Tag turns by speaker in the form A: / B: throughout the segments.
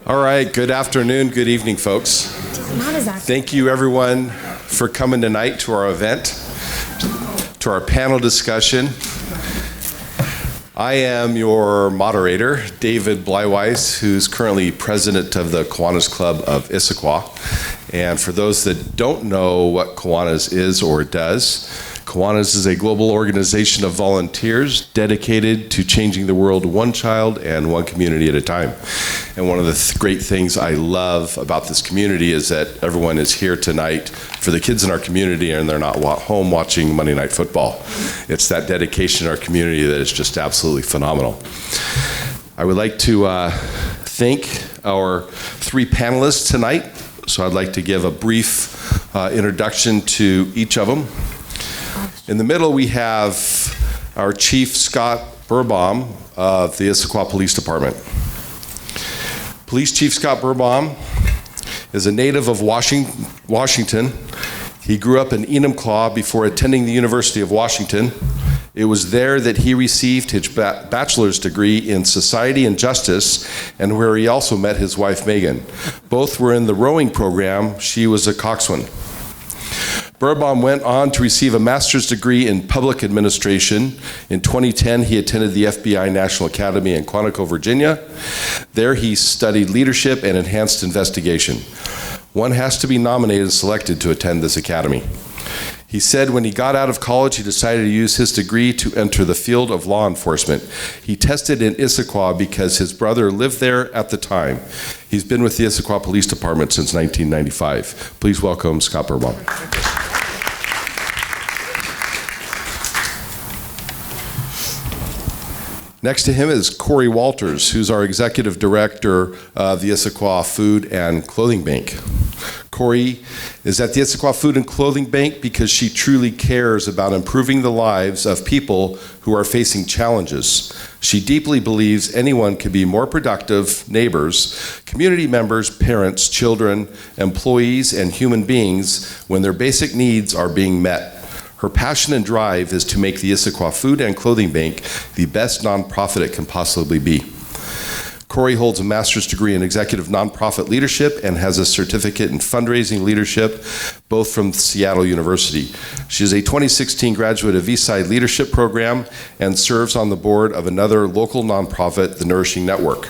A: All right, good afternoon, good evening, folks. Thank you, everyone, for coming tonight to our event, to our panel discussion. I am your moderator, David Bleiweiss, who's currently president of the Kiwanis Club of Issaquah. And for those that don't know what Kiwanis is or does, Kiwanis is a global organization of volunteers dedicated to changing the world one child and one community at a time. And one of the great things I love about this community is that everyone is here tonight for the kids in our community and they're not home watching Monday Night Football. It's that dedication in our community that is just absolutely phenomenal. I would like to thank our three panelists tonight. So I'd like to give a brief introduction to each of them. In the middle, we have our Chief Scott Behrbaum of the Issaquah Police Department. Police Chief Scott Behrbaum is a native of Washington. He grew up in Enumclaw before attending the University of Washington. It was there that he received his bachelor's degree in society and justice, and where he also met his wife, Megan. Both were in the rowing program. She was a coxswain. Behrbaum went on to receive a master's degree in public administration. In 2010, he attended the FBI National Academy in Quantico, Virginia. There he studied leadership and enhanced investigation. One has to be nominated and selected to attend this academy. He said when he got out of college, he decided to use his degree to enter the field of law enforcement. He tested in Issaquah because his brother lived there at the time. He's been with the Issaquah Police Department since 1995. Please welcome Scott Behrbaum. Next to him is Cori Walters, who's our executive director of the Issaquah Food and Clothing Bank. Cori is at the Issaquah Food and Clothing Bank because she truly cares about improving the lives of people who are facing challenges. She deeply believes anyone can be more productive neighbors, community members, parents, children, employees, and human beings when their basic needs are being met. Her passion and drive is to make the Issaquah Food and Clothing Bank the best nonprofit it can possibly be. Cori holds a master's degree in executive nonprofit leadership and has a certificate in fundraising leadership, both from Seattle University. She is a 2016 graduate of Eastside Leadership Program and serves on the board of another local nonprofit, the Nourishing Network.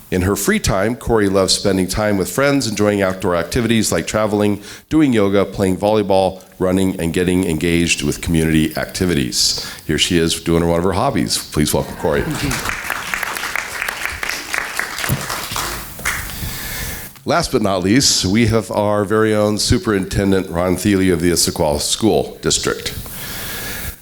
A: In her free time, Cori loves spending time with friends, enjoying outdoor activities like traveling, doing yoga, playing volleyball, running, and getting engaged with community activities. Here she is doing one of her hobbies. Please welcome Cori. Last but not least, we have our very own Superintendent Ron Thiele of the Issaquah School District.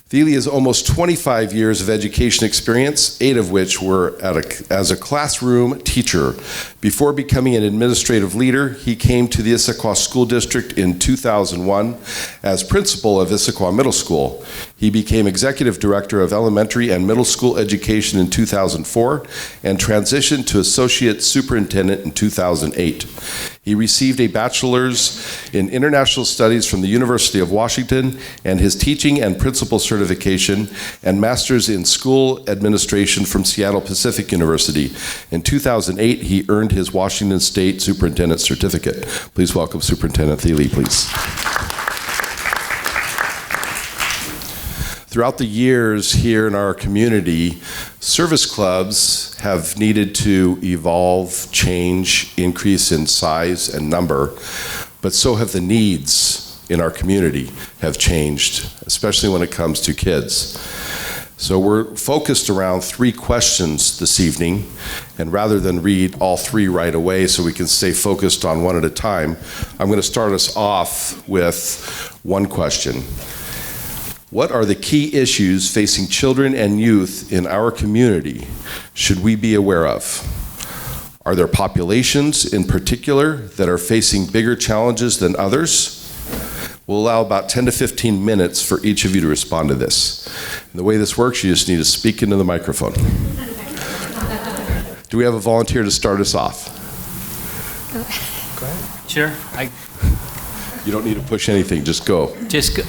A: Thiele has almost 25 years of education experience, 8 of which were as a classroom teacher. Before becoming an administrative leader, he came to the Issaquah School District in 2001 as principal of Issaquah Middle School. He became executive director of elementary and middle school education in 2004 and transitioned to associate superintendent in 2008. He received a bachelor's in international studies from the University of Washington and his teaching and principal certification, and master's in school administration from Seattle Pacific University. In 2008, he earned his Washington State Superintendent certificate. Please welcome Superintendent Thiele, please. Throughout the years here in our community, service clubs have needed to evolve, change, increase in size and number, but so have the needs in our community have changed, especially when it comes to kids. So we're focused around 3 questions this evening, and rather than read all 3 right away so we can stay focused on one at a time, I'm going to start us off with one question. What are the key issues facing children and youth in our community should we be aware of? Are there populations in particular that are facing bigger challenges than others? We'll allow about 10 to 15 minutes for each of you to respond to this. And the way this works, you just need to speak into the microphone. Do we have a volunteer to start us off?
B: Go ahead. Sure.
A: You don't need to push anything, just go.
B: Just go.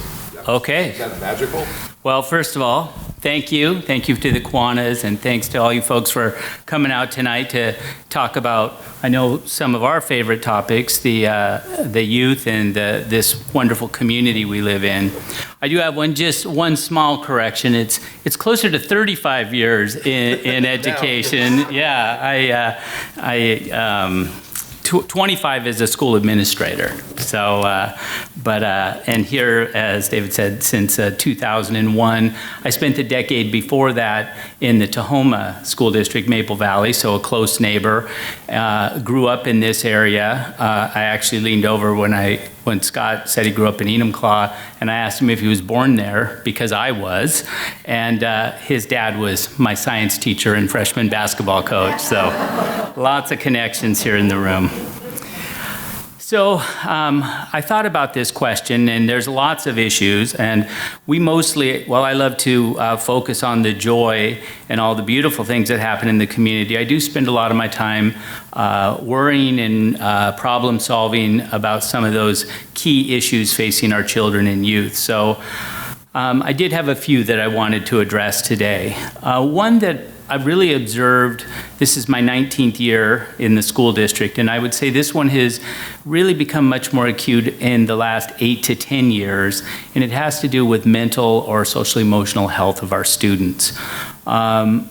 B: Okay.
A: Is that magical?
B: Well, first of all, Thank you. Thank you to the Kiwanis, and thanks to all you folks for coming out tonight to talk about, I know, some of our favorite topics, the youth and this wonderful community we live in. I do have one small correction. It's closer to 35 years in education. Yeah, 25 as a school administrator. So, and here, as David said, since 2001. I spent a decade before that in the Tahoma School District, Maple Valley, so a close neighbor. Grew up in this area. I actually leaned over when Scott said he grew up in Enumclaw, and I asked him if he was born there, because I was. And his dad was my science teacher and freshman basketball coach. So lots of connections here in the room. So I thought about this question, and there's lots of issues, and we mostly, while I love to focus on the joy and all the beautiful things that happen in the community, I do spend a lot of my time worrying and problem solving about some of those key issues facing our children and youth. So I did have a few that I wanted to address today. One that I've really observed, this is my 19th year in the school district, and I would say this one has really become much more acute in the last 8 to 10 years, and it has to do with mental or social emotional health of our students. The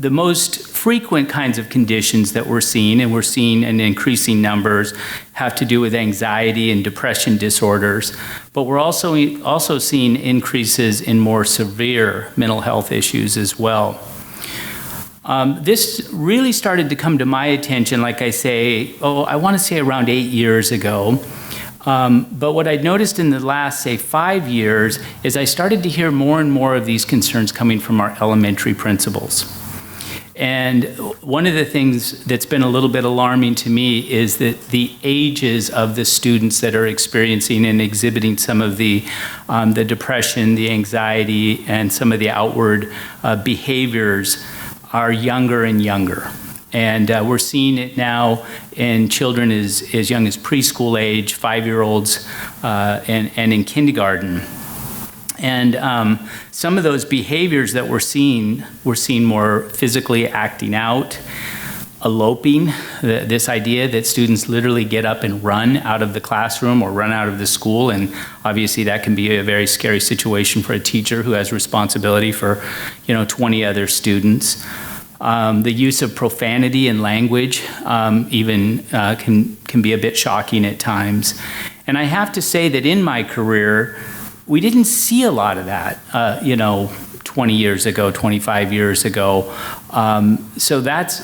B: most frequent kinds of conditions that we're seeing, and we're seeing in increasing numbers, have to do with anxiety and depression disorders, but we're also seeing increases in more severe mental health issues as well. This really started to come to my attention, like I say, I want to say around 8 years ago. But what I noticed in the last, say, 5 years is I started to hear more and more of these concerns coming from our elementary principals. And one of the things that's been a little bit alarming to me is that the ages of the students that are experiencing and exhibiting some of the depression, the anxiety, and some of the outward behaviors are younger and younger. And we're seeing it now in children as young as preschool age, 5-year-olds, and in kindergarten. And some of those behaviors that we're seeing more physically acting out, eloping, this idea that students literally get up and run out of the classroom or run out of the school, and obviously that can be a very scary situation for a teacher who has responsibility for 20 other students. The use of profanity and language even can be a bit shocking at times. And I have to say that in my career, we didn't see a lot of that, 20 years ago, 25 years ago. So that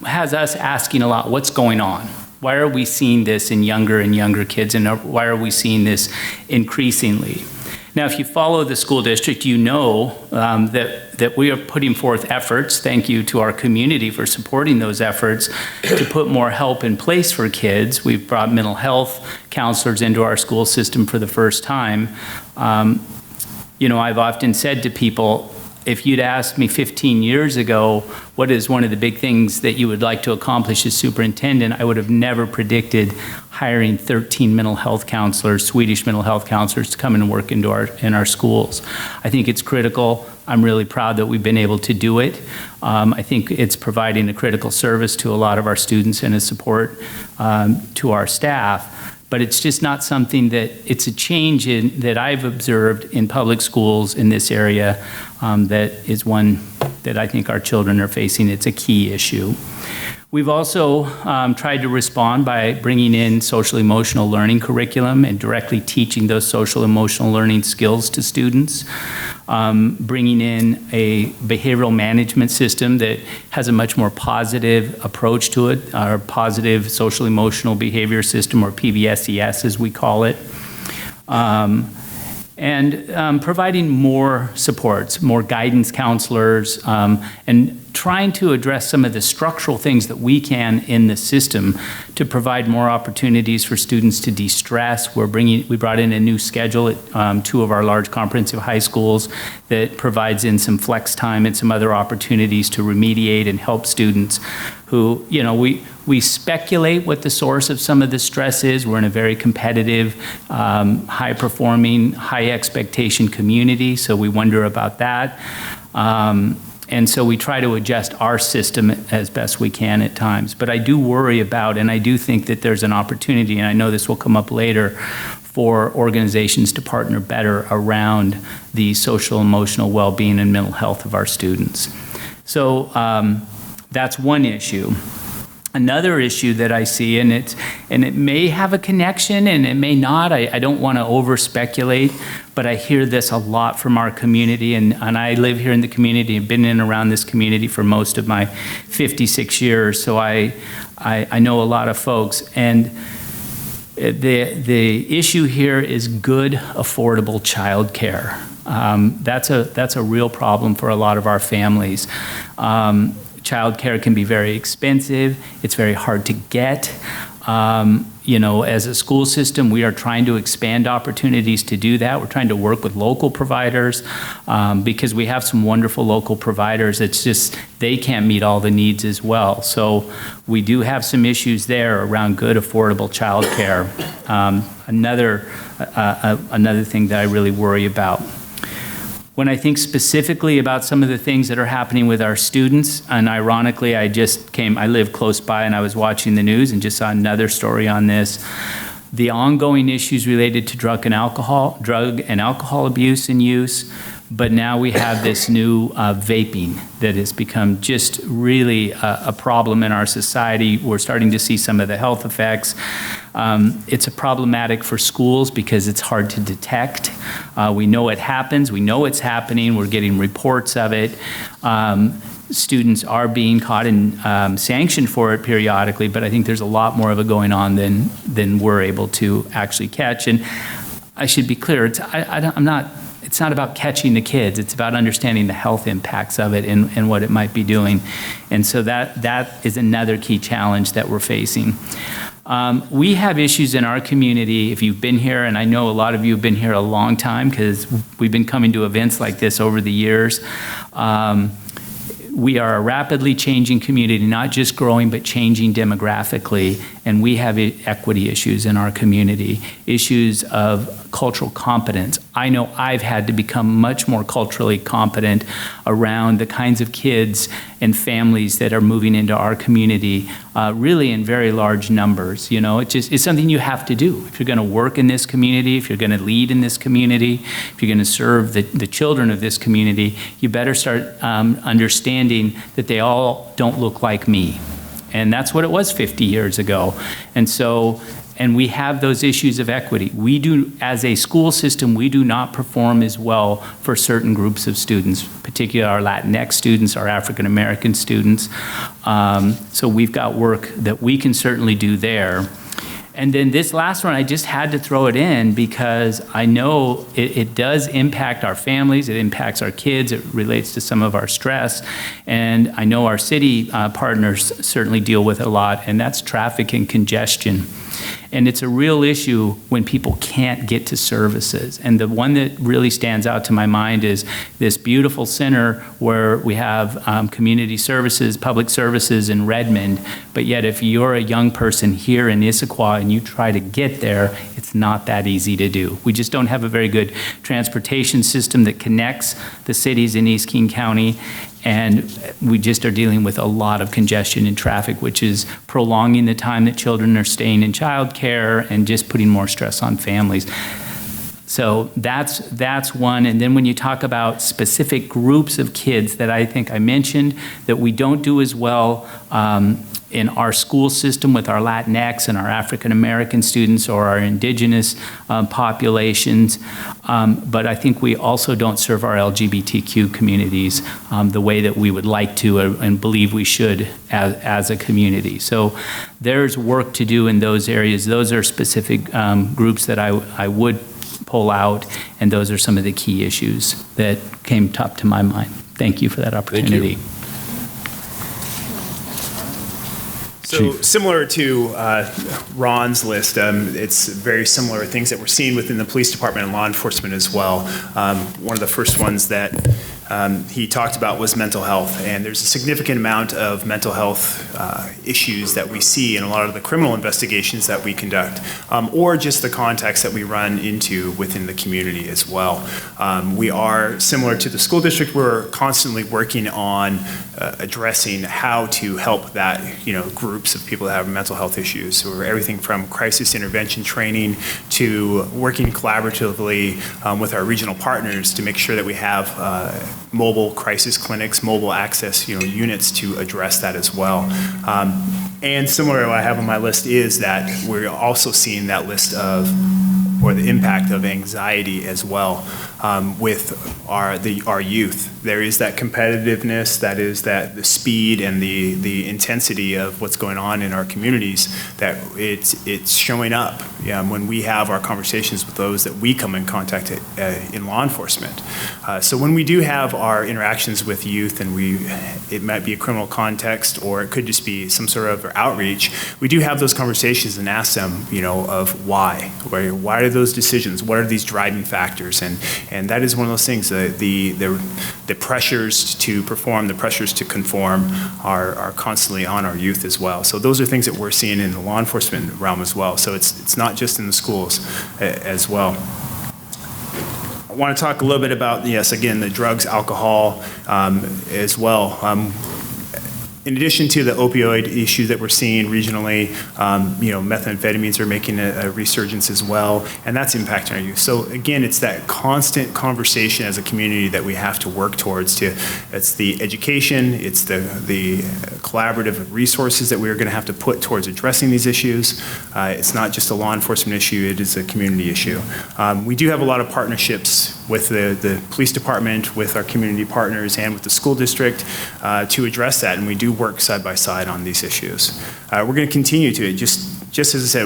B: has us asking a lot, what's going on? Why are we seeing this in younger and younger kids, and why are we seeing this increasingly? Now, if you follow the school district, you know that we are putting forth efforts, thank you to our community for supporting those efforts, to put more help in place for kids. We've brought mental health counselors into our school system for the first time. I've often said to people, if you'd asked me 15 years ago, what is one of the big things that you would like to accomplish as superintendent, I would have never predicted hiring 13 mental health counselors, Swedish mental health counselors, to come and work in our schools. I think it's critical. I'm really proud that we've been able to do it. I think it's providing a critical service to a lot of our students and a support to our staff. But it's just not something it's a change that I've observed in public schools in this area that is one that I think our children are facing. It's a key issue. We've also tried to respond by bringing in social emotional learning curriculum and directly teaching those social emotional learning skills to students. Bringing in a behavioral management system that has a much more positive approach to it, our positive social emotional behavior system, or PBSES as we call it. And providing more supports, more guidance counselors, and trying to address some of the structural things that we can in the system to provide more opportunities for students to de-stress. We brought in a new schedule at 2 of our large comprehensive high schools that provides in some flex time and some other opportunities to remediate and help students who, we speculate what the source of some of the stress is. We're in a very competitive, high-performing, high-expectation community, so we wonder about that. And so we try to adjust our system as best we can at times. But I do worry about, and I do think that there's an opportunity, and I know this will come up later, for organizations to partner better around the social, emotional well-being and mental health of our students. So that's one issue. Another issue that I see, and it may have a connection and it may not, I don't want to over speculate, but I hear this a lot from our community, and I live here in the community and been in and around this community for most of my 56 years, so I know a lot of folks, and the issue here is good, affordable childcare. That's a real problem for a lot of our families. Childcare can be very expensive. It's very hard to get. As a school system, we are trying to expand opportunities to do that. We're trying to work with local providers because we have some wonderful local providers. It's just they can't meet all the needs as well. So we do have some issues there around good, affordable childcare. Another thing that I really worry about. When I think specifically about some of the things that are happening with our students, and ironically, I live close by and I was watching the news and just saw another story on this. The ongoing issues related to drug and alcohol abuse and use, but now we have this new vaping that has become just really a problem in our society. We're starting to see some of the health effects. It's problematic for schools because it's hard to detect. We know it happens. We know it's happening. We're getting reports of it. Students are being caught and sanctioned for it periodically, but I think there's a lot more of it going on than we're able to actually catch. And I should be clear, it's not about catching the kids. It's about understanding the health impacts of it and what it might be doing. And so that is another key challenge that we're facing. We have issues in our community. If you've been here, and I know a lot of you have been here a long time because we've been coming to events like this over the years. We are a rapidly changing community, not just growing, but changing demographically, and we have equity issues in our community, issues of cultural competence. I know I've had to become much more culturally competent around the kinds of kids and families that are moving into our community, really in very large numbers. It's something you have to do. If you're going to work in this community, if you're going to lead in this community, if you're going to serve the children of this community, you better start understanding that they all don't look like me. And that's what it was 50 years ago. And we have those issues of equity. We do, as a school system, we do not perform as well for certain groups of students, particularly our Latinx students, our African American students. So we've got work that we can certainly do there. And then this last one, I just had to throw it in because I know it does impact our families, it impacts our kids, it relates to some of our stress, and I know our city partners certainly deal with it a lot, and that's traffic and congestion. And it's a real issue when people can't get to services. And the one that really stands out to my mind is this beautiful center where we have community services, public services in Redmond. But yet if you're a young person here in Issaquah and you try to get there, it's not that easy to do. We just don't have a very good transportation system that connects the cities in East King County. And we just are dealing with a lot of congestion in traffic, which is prolonging the time that children are staying in childcare and just putting more stress on families. So that's one. And then when you talk about specific groups of kids that I think I mentioned that we don't do as well in our school system with our Latinx and our African American students or our indigenous populations, but I think we also don't serve our LGBTQ communities the way that we would like to and believe we should as a community. So there's work to do in those areas. Those are specific groups that I would pull out, and those are some of the key issues that came top to my mind. Thank you for that opportunity.
A: Thank you.
C: So similar to Ron's list, it's very similar things that we're seeing within the police department and law enforcement as well. One of the first ones that he talked about was mental health. And there's a significant amount of mental health issues that we see in a lot of the criminal investigations that we conduct, or just the context that we run into within the community as well. We are similar to the school district. We're constantly working on addressing how to help that, groups of people that have mental health issues. So we're everything from crisis intervention training to working collaboratively with our regional partners to make sure that we have mobile crisis clinics, mobile access, units to address that as well. And similar to what I have on my list is that we're also seeing that list of, or the impact of anxiety as well with our youth. There is that competitiveness, that is that the speed and the intensity of what's going on in our communities, that it's showing up when we have our conversations with those that we come in contact in law enforcement. So when we do have our interactions with youth, and it might be a criminal context, or it could just be some sort of outreach, we do have those conversations and ask them, of why. Why are those decisions? What are these driving factors? And that is one of those things. The pressures to perform, the pressures to conform are constantly on our youth as well. So those are things that we're seeing in the law enforcement realm as well. So it's not just in the schools as well. I want to talk a little bit about, again, the drugs, alcohol as well. In addition to the opioid issue that we're seeing regionally, methamphetamines are making a resurgence as well, and that's impacting our youth. So again, it's that constant conversation as a community that we have to work towards. It's the education, it's the collaborative resources that we're going to have to put towards addressing these issues. It's not just a law enforcement issue, it is a community issue. We do have a lot of partnerships with the police department, with our community partners, and with the school district to address that, and we do work side by side on these issues. We're going to continue to, just as I said,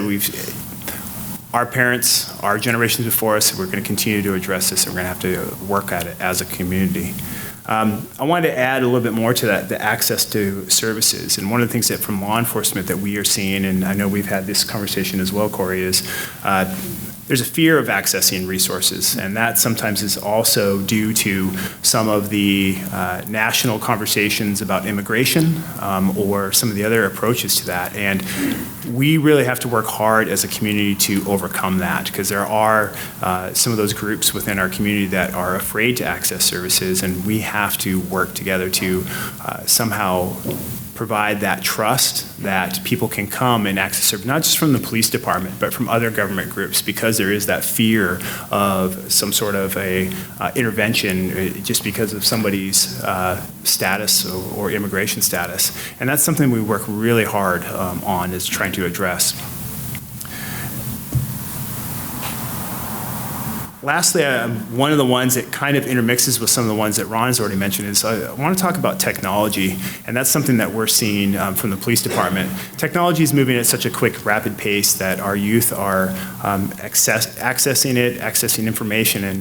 C: our parents, our generations before us, we're going to continue to address this, and we're going to have to work at it as a community. I wanted to add a little bit more to that, the access to services. And one of the things that from law enforcement that we are seeing, and I know we've had this conversation as well, Cori, is there's a fear of accessing resources, and that sometimes is also due to some of the national conversations about immigration or some of the other approaches to that. And we really have to work hard as a community to overcome that, because there are some of those groups within our community that are afraid to access services, and we have to work together to somehow provide that trust that people can come and access service, not just from the police department, but from other government groups, because there is that fear of some sort of a intervention just because of somebody's status or immigration status. And that's something we work really hard on, is trying to address. Lastly, one of the ones that kind of intermixes with some of the ones that Ron has already mentioned is I want to talk about technology, and that's something that we're seeing from the police department. Technology is moving at such a quick, rapid pace that our youth are accessing information and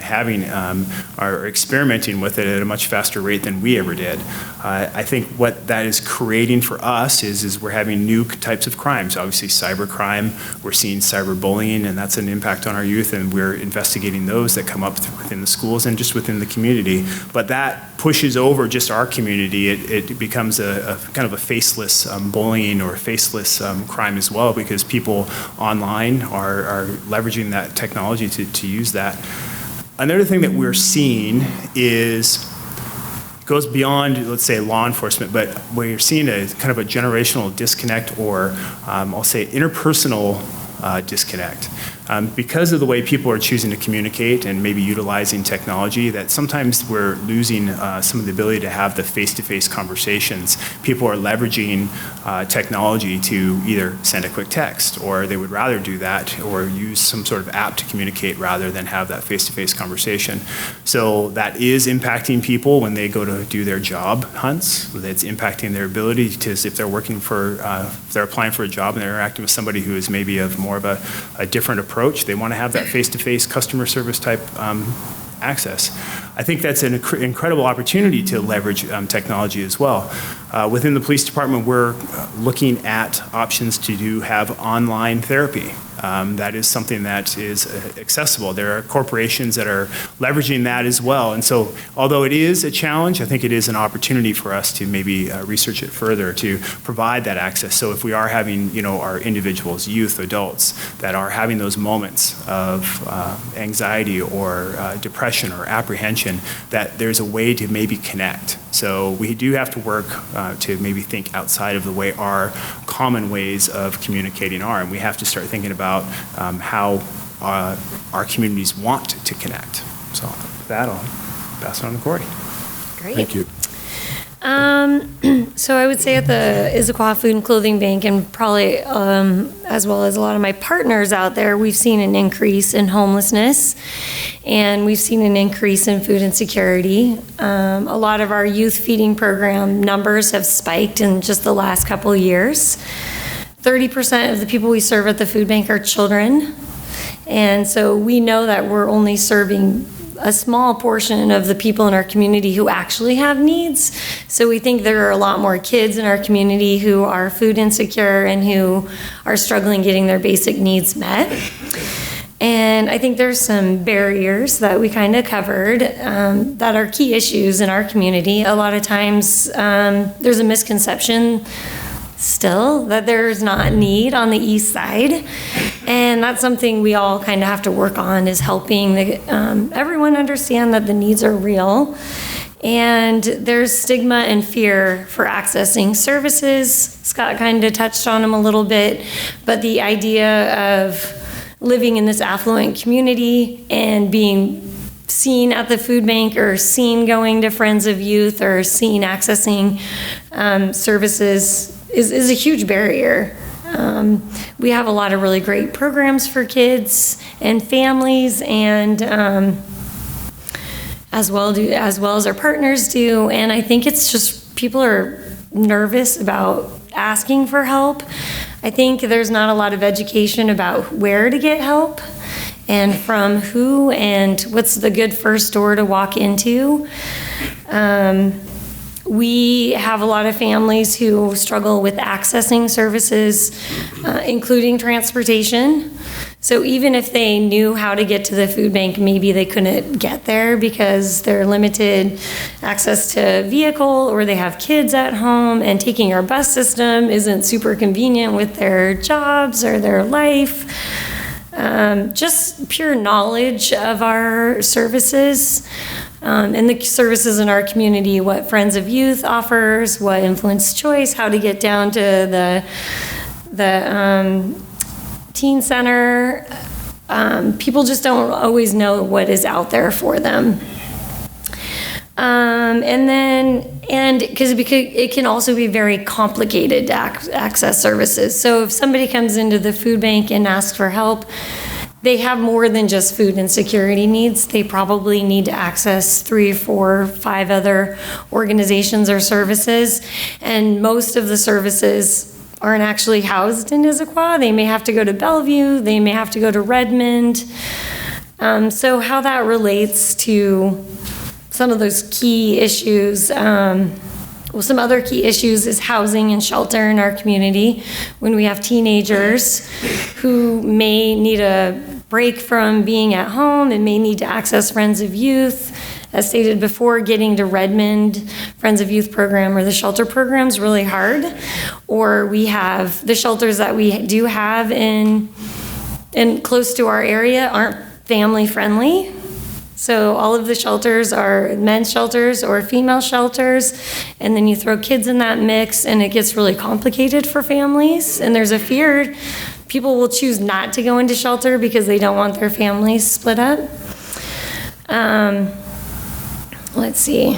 C: are experimenting with it at a much faster rate than we ever did. I think what that is creating for us is we're having new types of crimes. Obviously, cybercrime, we're seeing cyberbullying, and that's an impact on our youth, and we're investigating those that come up within the schools and just within the community. But that pushes over just our community. It becomes a kind of a faceless bullying or faceless crime as well, because people online are leveraging that technology to use that. Another thing that we're seeing goes beyond, let's say, law enforcement, but we're seeing a kind of a generational disconnect, or I'll say interpersonal disconnect. Because of the way people are choosing to communicate and maybe utilizing technology, that sometimes we're losing some of the ability to have the face-to-face conversations. People are leveraging technology to either send a quick text, or they would rather do that, or use some sort of app to communicate rather than have that face-to-face conversation. So that is impacting people when they go to do their job hunts. It's impacting their ability to, if they're working for, if they're applying for a job and they're interacting with somebody who is maybe of more of a different approach, they want to have that face-to-face customer service type access. I think that's an incredible opportunity to leverage technology as well. Within the police department, we're looking at options to have online therapy. that is something that is accessible. There are corporations that are leveraging that as well. And so although it is a challenge, I think it is an opportunity for us to maybe research it further to provide that access. So if we are having, our individuals, youth, adults, that are having those moments of anxiety or depression or apprehension, that there's a way to maybe connect. So we do have to work to maybe think outside of the way our common ways of communicating are, and we have to start thinking about how our communities want to connect. So with that, I'll pass it on to Cori.
D: Great.
A: Thank you.
D: So I would say at the Issaquah Food and Clothing Bank, and probably as well as a lot of my partners out there, we've seen an increase in homelessness, and we've seen an increase in food insecurity. A lot of our youth feeding program numbers have spiked in just the last couple of years. 30% of the people we serve at the food bank are children, and so we know that we're only serving a small portion of the people in our community who actually have needs. So we think there are a lot more kids in our community who are food insecure and who are struggling getting their basic needs met. And I think there's some barriers that we kind of covered that are key issues in our community. A lot of times there's a misconception still that there's not need on the east side, and that's something we all kind of have to work on, is helping everyone understand that the needs are real. And there's stigma and fear for accessing services. Scott kind of touched on them a little bit, but the idea of living in this affluent community and being seen at the food bank, or seen going to Friends of Youth, or seen accessing services is a huge barrier. We have a lot of really great programs for kids and families, and as well as our partners do. And I think it's just people are nervous about asking for help. I think there's not a lot of education about where to get help and from who, and what's the good first door to walk into. We have a lot of families who struggle with accessing services, including transportation. So even if they knew how to get to the food bank, maybe they couldn't get there because they're limited access to vehicle, or they have kids at home, and taking our bus system isn't super convenient with their jobs or their life. Just pure knowledge of our services. And the services in our community, what Friends of Youth offers, what Influence Choice, how to get down to the teen center. People just don't always know what is out there for them. And because it can also be very complicated to access services. So if somebody comes into the food bank and asks for help, they have more than just food insecurity needs. They probably need to access 3, 4, 5 other organizations or services. And most of the services aren't actually housed in Issaquah. They may have to go to Bellevue. They may have to go to Redmond. So how that relates to some of those key issues, some other key issues is housing and shelter in our community. When we have teenagers who may need a break from being at home and may need to access Friends of Youth, as stated before, getting to Redmond Friends of Youth program or the shelter program is really hard. Or we have the shelters that we do have in close to our area aren't family friendly. So all of the shelters are men's shelters or female shelters, and then you throw kids in that mix and it gets really complicated for families. And there's a fear people will choose not to go into shelter because they don't want their families split up. Let's see.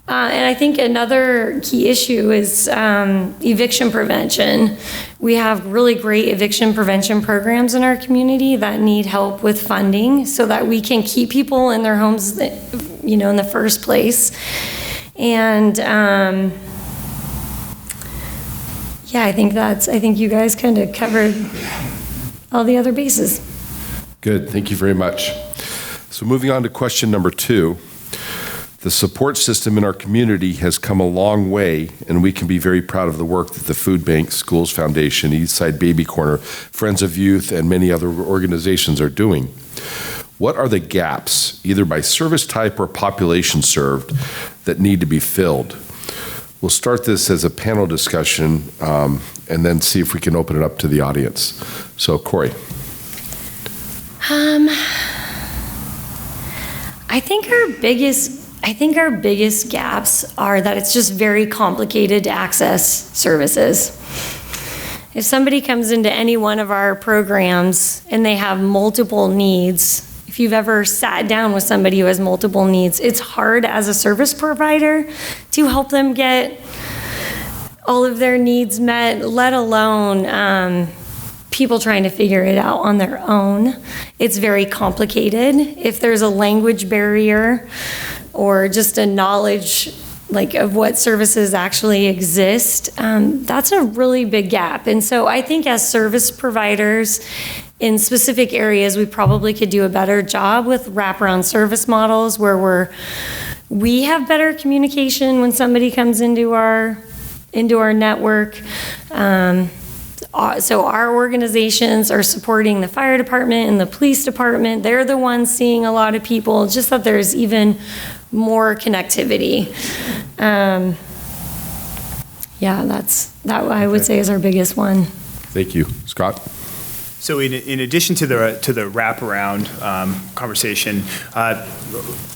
D: And I think another key issue is eviction prevention. We have really great eviction prevention programs in our community that need help with funding so that we can keep people in their homes, in the first place. And I think you guys kind of covered all the other bases.
A: Good, thank you very much. So moving on to question number 2. The support system in our community has come a long way, and we can be very proud of the work that the Food Bank, Schools Foundation, Eastside Baby Corner, Friends of Youth, and many other organizations are doing. What are the gaps, either by service type or population served, that need to be filled? We'll start this as a panel discussion and then see if we can open it up to the audience. So, Cori.
D: I think our biggest gaps are that it's just very complicated to access services. If somebody comes into any one of our programs and they have multiple needs, if you've ever sat down with somebody who has multiple needs, it's hard as a service provider to help them get all of their needs met, let alone people trying to figure it out on their own. It's very complicated. If there's a language barrier or just a knowledge of what services actually exist, that's a really big gap. And so I think as service providers in specific areas, we probably could do a better job with wraparound service models where we have better communication when somebody comes into our network. So our organizations are supporting the fire department and the police department. They're the ones seeing a lot of people, just that there's even more connectivity. That I would say is our biggest one.
A: Thank you. Scott?
C: So in addition to the wraparound conversation,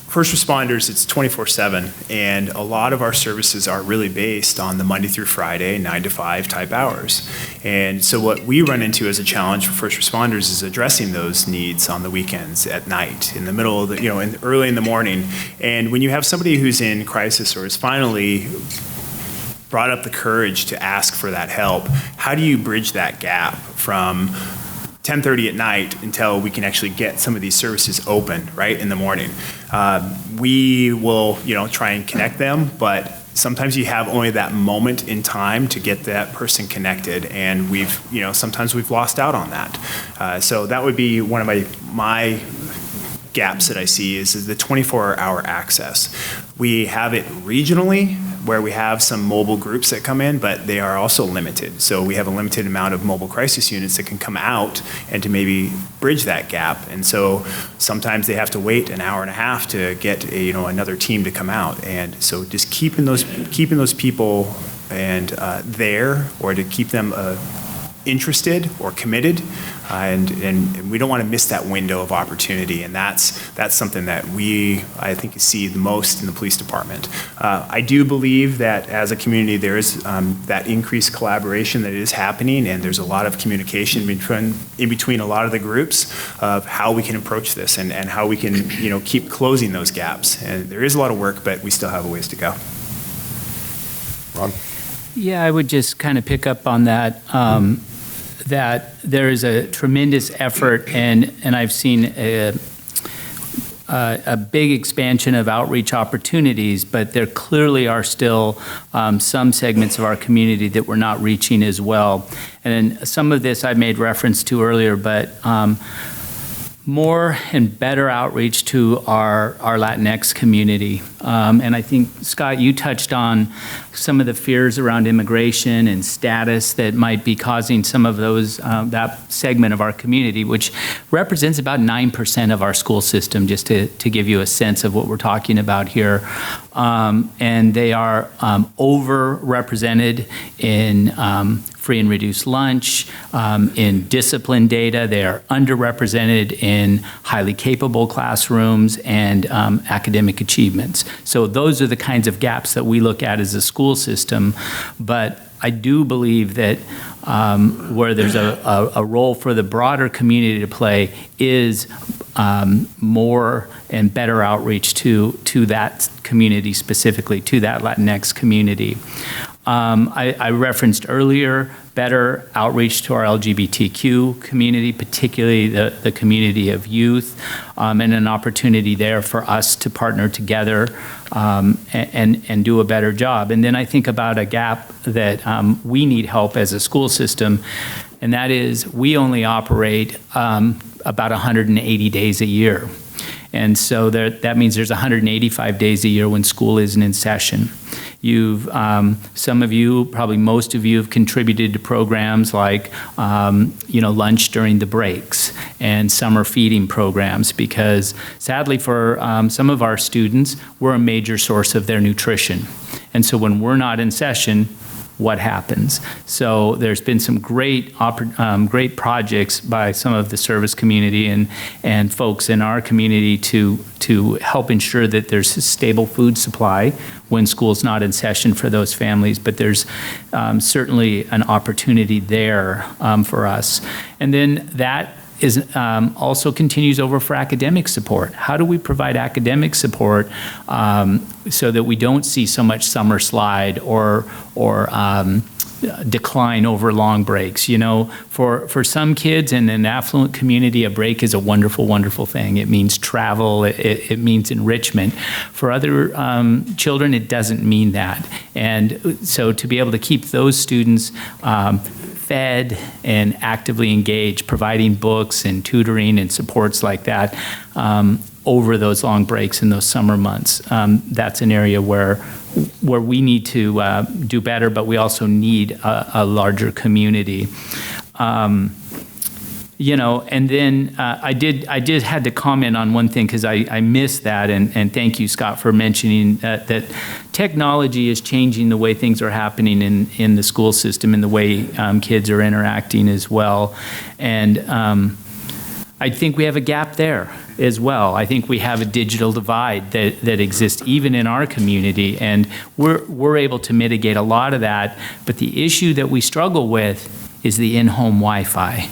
C: first responders, it's 24/7, and a lot of our services are really based on the Monday through Friday, 9 to 5 type hours. And so what we run into as a challenge for first responders is addressing those needs on the weekends, at night, in the middle of the, early in the morning. And when you have somebody who's in crisis or is finally brought up the courage to ask for that help, how do you bridge that gap from 10:30 at night until we can actually get some of these services open right in the morning? We will, try and connect them, but sometimes you have only that moment in time to get that person connected, and sometimes we've lost out on that. So that would be one of my gaps that I see is the 24-hour access. We have it regionally, where we have some mobile groups that come in, but they are also limited. So we have a limited amount of mobile crisis units that can come out and to maybe bridge that gap. And so sometimes they have to wait an hour and a half to get another team to come out. And so just keeping those people and there, or to keep them interested or committed, and we don't want to miss that window of opportunity, and that's something that I think see the most in the police department. I do believe that as a community there is that increased collaboration that is happening, and there's a lot of communication in between a lot of the groups of how we can approach this and how we can keep closing those gaps. And there is a lot of work, but we still have a ways to go.
A: Ron?
B: Yeah, I would just kind of pick up on that. That there is a tremendous effort, and I've seen a big expansion of outreach opportunities, but there clearly are still some segments of our community that we're not reaching as well. And some of this I made reference to earlier, but more and better outreach to our Latinx community. And I think, Scott, you touched on some of the fears around immigration and status that might be causing some of those, that segment of our community, which represents about 9% of our school system, just to give you a sense of what we're talking about here. And they are overrepresented in free and reduced lunch, in discipline data. They are underrepresented in highly capable classrooms and academic achievements. So those are the kinds of gaps that we look at as a school system. But I do believe that where there's a role for the broader community to play is more and better outreach to that community, specifically to that Latinx community. I referenced earlier better outreach to our LGBTQ community, particularly the community of youth, and an opportunity there for us to partner together and do a better job. And then I think about a gap that we need help as a school system, and that is we only operate about 180 days a year. And so that means there's 185 days a year when school isn't in session. Some of you, probably most of you, have contributed to programs like, lunch during the breaks and summer feeding programs, because sadly for some of our students, we're a major source of their nutrition. And so when we're not in session, what happens? So there's been some great projects by some of the service community and folks in our community to help ensure that there's a stable food supply when school's not in session for those families. But there's certainly an opportunity there for us. And then that is also continues over for academic support. How do we provide academic support so that we don't see so much summer slide or decline over long breaks? For some kids in an affluent community, a break is a wonderful, wonderful thing. It means travel, it means enrichment. For other children, it doesn't mean that. And so to be able to keep those students fed and actively engaged, providing books and tutoring and supports like that over those long breaks in those summer months. That's an area where we need to do better, but we also need a larger community. And then I did had to comment on one thing because I missed that, and thank you, Scott, for mentioning that technology is changing the way things are happening in the school system and the way kids are interacting as well. And I think we have a gap there as well. I think we have a digital divide that exists even in our community, and we're able to mitigate a lot of that. But the issue that we struggle with is the in-home Wi-Fi.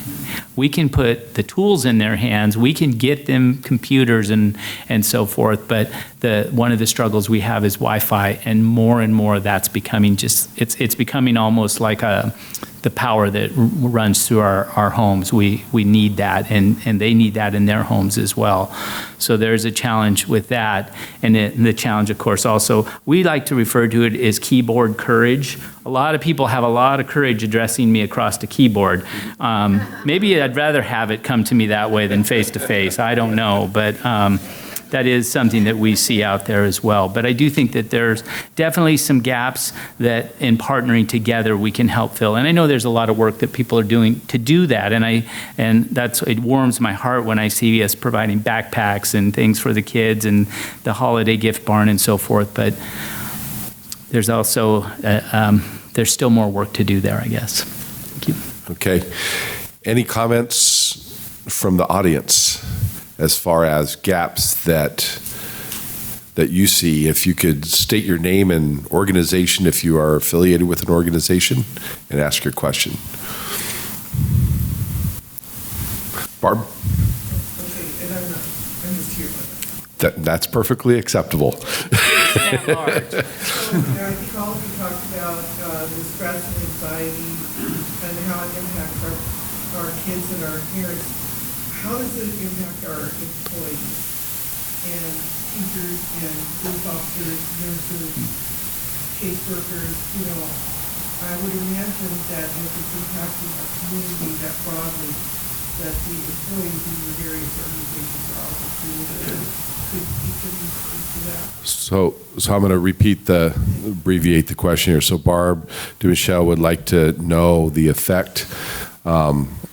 B: We can put the tools in their hands, we can get them computers and so forth, but one of the struggles we have is Wi-Fi, and more that's becoming it's becoming almost like the power that runs through our homes. We need that, and they need that in their homes as well. So there's a challenge with that. And the challenge, of course, also, we like to refer to it as keyboard courage. A lot of people have a lot of courage addressing me across the keyboard. Maybe I'd rather have it come to me that way than face to face. I don't know, but that is something that we see out there as well. But I do think that there's definitely some gaps that in partnering together we can help fill. And I know there's a lot of work that people are doing to do that. And it warms my heart when I see us providing backpacks and things for the kids and the holiday gift barn and so forth. But there's also, there's still more work to do there, I guess. Thank you.
A: Okay. Any comments from the audience as far as gaps that you see? If you could state your name and organization, if you are affiliated with an organization, and ask your question. Barb?
E: Okay, and I'm just here.
A: That's perfectly acceptable.
E: So, I think all of you talked about the stress and anxiety and how it impacts our kids and our parents. How does it impact our employees and teachers and police officers, nurses, caseworkers? I would imagine that if it's impacting our community that broadly, that the employees in the various organizations are also feeling it. Could each of you speak to that?
A: So I'm going to abbreviate the question here. So Barb DeMichelle would like to know the effect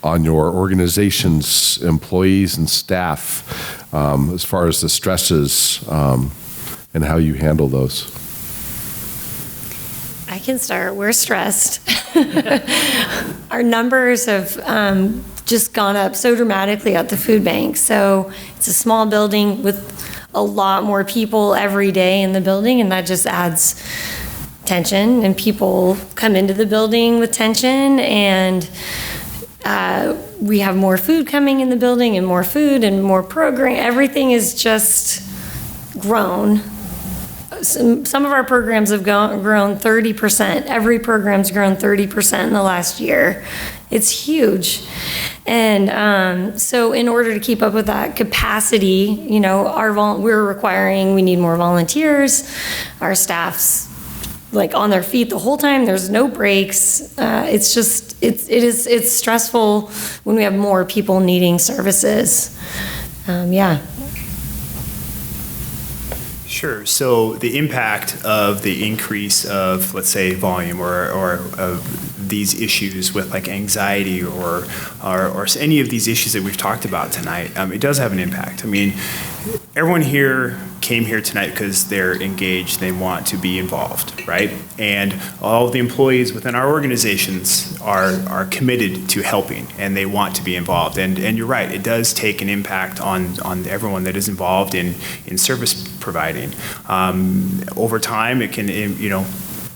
A: on your organization's employees and staff as far as the stresses and how you handle those.
D: I can start. We're stressed. Our numbers have just gone up so dramatically at the food bank. So it's a small building with a lot more people every day in the building, and that just adds tension, and people come into the building with tension, and we have more food coming in the building and more food and more program. Everything is just grown. Some of our programs have grown 30%. Every program's grown 30% in the last year. It's huge. And so in order to keep up with that capacity, we need more volunteers. Our staff's on their feet the whole time. There's no breaks. It's stressful when we have more people needing services. Yeah.
C: Sure. So the impact of the increase of, let's say, volume or of these issues with like anxiety or any of these issues that we've talked about tonight, it does have an impact. I mean, everyone here came here tonight because they're engaged, they want to be involved, right? And all of the employees within our organizations are committed to helping, and they want to be involved. And you're right, it does take an impact on everyone that is involved in service providing. Over time, it can,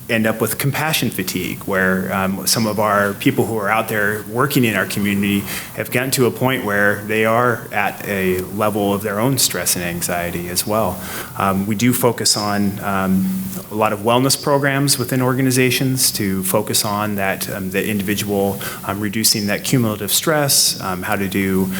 C: end up with compassion fatigue, where some of our people who are out there working in our community have gotten to a point where they are at a level of their own stress and anxiety as well. We do focus on a lot of wellness programs within organizations to focus on that individual reducing that cumulative stress, how to do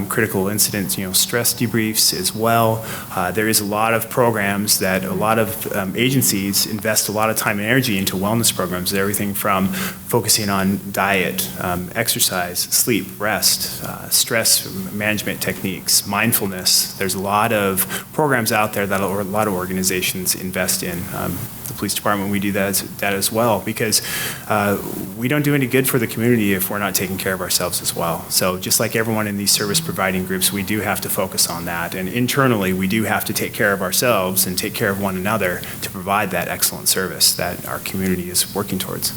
C: critical incident stress debriefs as well. There is a lot of programs that a lot of agencies invest a lot of time and energy into wellness programs, everything from focusing on diet, exercise, sleep, rest, stress management techniques, mindfulness. There's a lot of programs out there that a lot of organizations invest in. The police department, we do that as well, because we don't do any good for the community if we're not taking care of ourselves as well. So just like everyone in these service providing groups, we do have to focus on that. And internally, we do have to take care of ourselves and take care of one another to provide that excellent service that our community is working towards.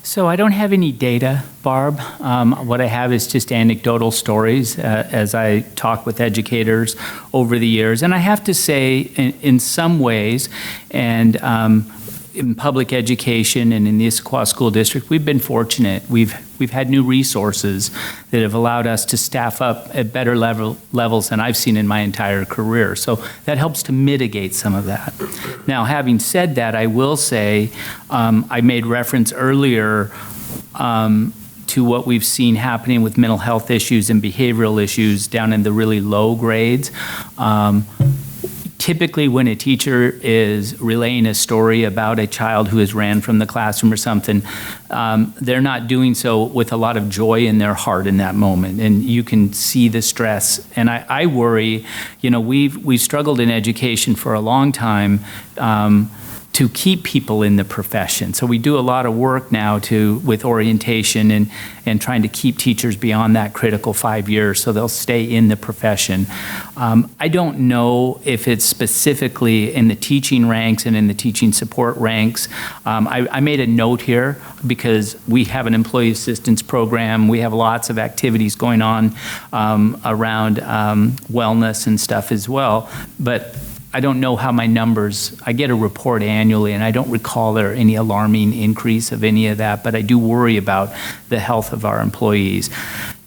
B: So I don't have any data, Barb. What I have is just anecdotal stories as I talk with educators over the years. And I have to say, in some ways, and in public education and in the Issaquah School District, we've been fortunate. We've had new resources that have allowed us to staff up at better levels than I've seen in my entire career. So that helps to mitigate some of that. Now, having said that, I will say, I made reference earlier to what we've seen happening with mental health issues and behavioral issues down in the really low grades. Typically, when a teacher is relaying a story about a child who has ran from the classroom or something, they're not doing so with a lot of joy in their heart in that moment, and you can see the stress. And I worry, we've struggled in education for a long time to keep people in the profession. So we do a lot of work now with orientation and trying to keep teachers beyond that critical 5 years so they'll stay in the profession. I don't know if it's specifically in the teaching ranks and in the teaching support ranks. I made a note here because we have an employee assistance program. We have lots of activities going on around wellness and stuff as well. But I don't know how my numbers, I get a report annually, and I don't recall there any alarming increase of any of that, but I do worry about the health of our employees.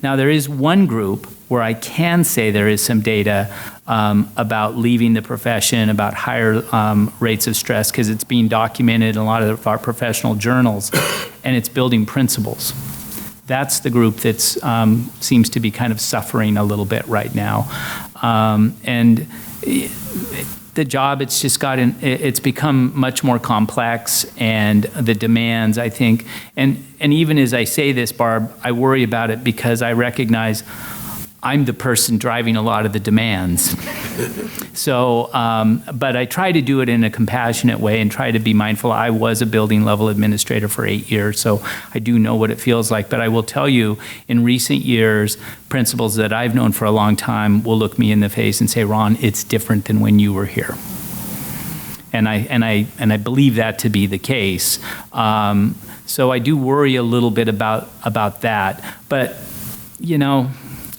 B: Now, there is one group where I can say there is some data about leaving the profession, about higher rates of stress, because it's being documented in a lot of our professional journals, and it's building principals. That's the group that seems to be kind of suffering a little bit right now. And the job, it's become much more complex, and the demands, I think, and even as I say this, Barb, I worry about it because I recognize I'm the person driving a lot of the demands. So, but I try to do it in a compassionate way and try to be mindful. I was a building level administrator for 8 years, so I do know what it feels like. But I will tell you, in recent years, principals that I've known for a long time will look me in the face and say, "Ron, it's different than when you were here." And I believe that to be the case. So I do worry a little bit about that. But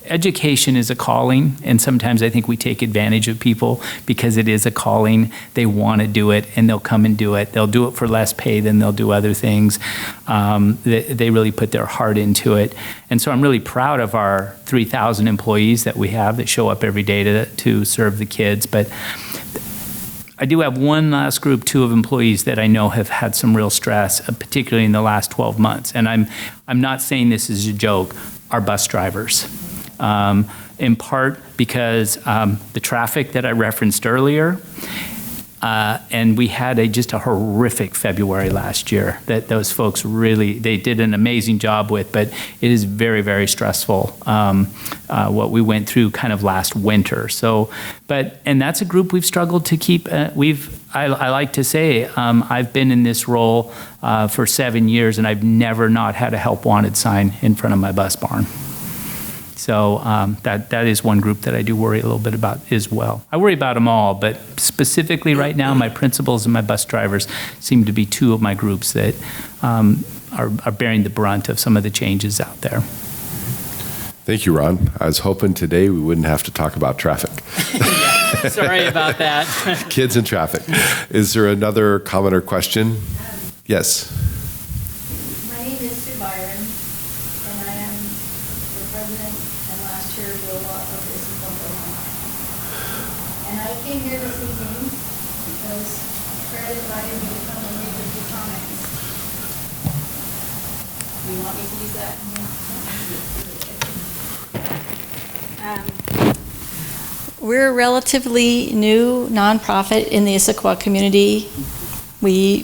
B: education is a calling, and sometimes I think we take advantage of people because it is a calling. They want to do it, and they'll come and do it. They'll do it for less pay than they'll do other things. They really put their heart into it. And so I'm really proud of our 3,000 employees that we have that show up every day to serve the kids. But I do have one last group, too, of employees that I know have had some real stress, particularly in the last 12 months. And I'm not saying this is a joke. Our bus drivers. In part because the traffic that I referenced earlier, And we had just a horrific February last year that those folks really, they did an amazing job with, but it is very, very stressful, what we went through kind of last winter. So, and that's a group we've struggled to keep, I like to say, I've been in this role for 7 years, and I've never not had a help wanted sign in front of my bus barn. So that is one group that I do worry a little bit about as well. I worry about them all, but specifically right now, my principals and my bus drivers seem to be two of my groups that are bearing the brunt of some of the changes out there.
A: Thank you, Ron. I was hoping today we wouldn't have to talk about traffic.
B: Sorry about that.
A: Kids and traffic. Is there another comment or question? Yes.
F: My name is Sue Byron, and I am the president and last chair of Issaquah Philharmonic. And I came here this evening because Fred invited me to come and make a few comments. Do you want me to use that? We're a relatively new nonprofit in the Issaquah community. We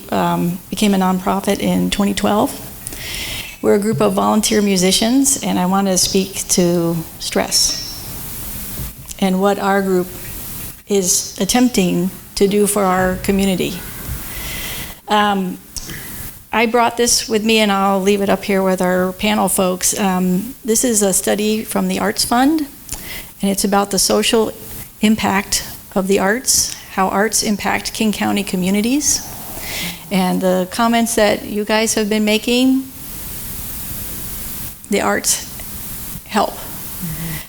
F: became a nonprofit in 2012. We're a group of volunteer musicians, and I want to speak to stress and what our group is attempting to do for our community. I brought this with me, and I'll leave it up here with our panel folks. This is a study from the Arts Fund, and it's about the social impact of the arts, how arts impact King County communities. And the comments that you guys have been making, the arts help.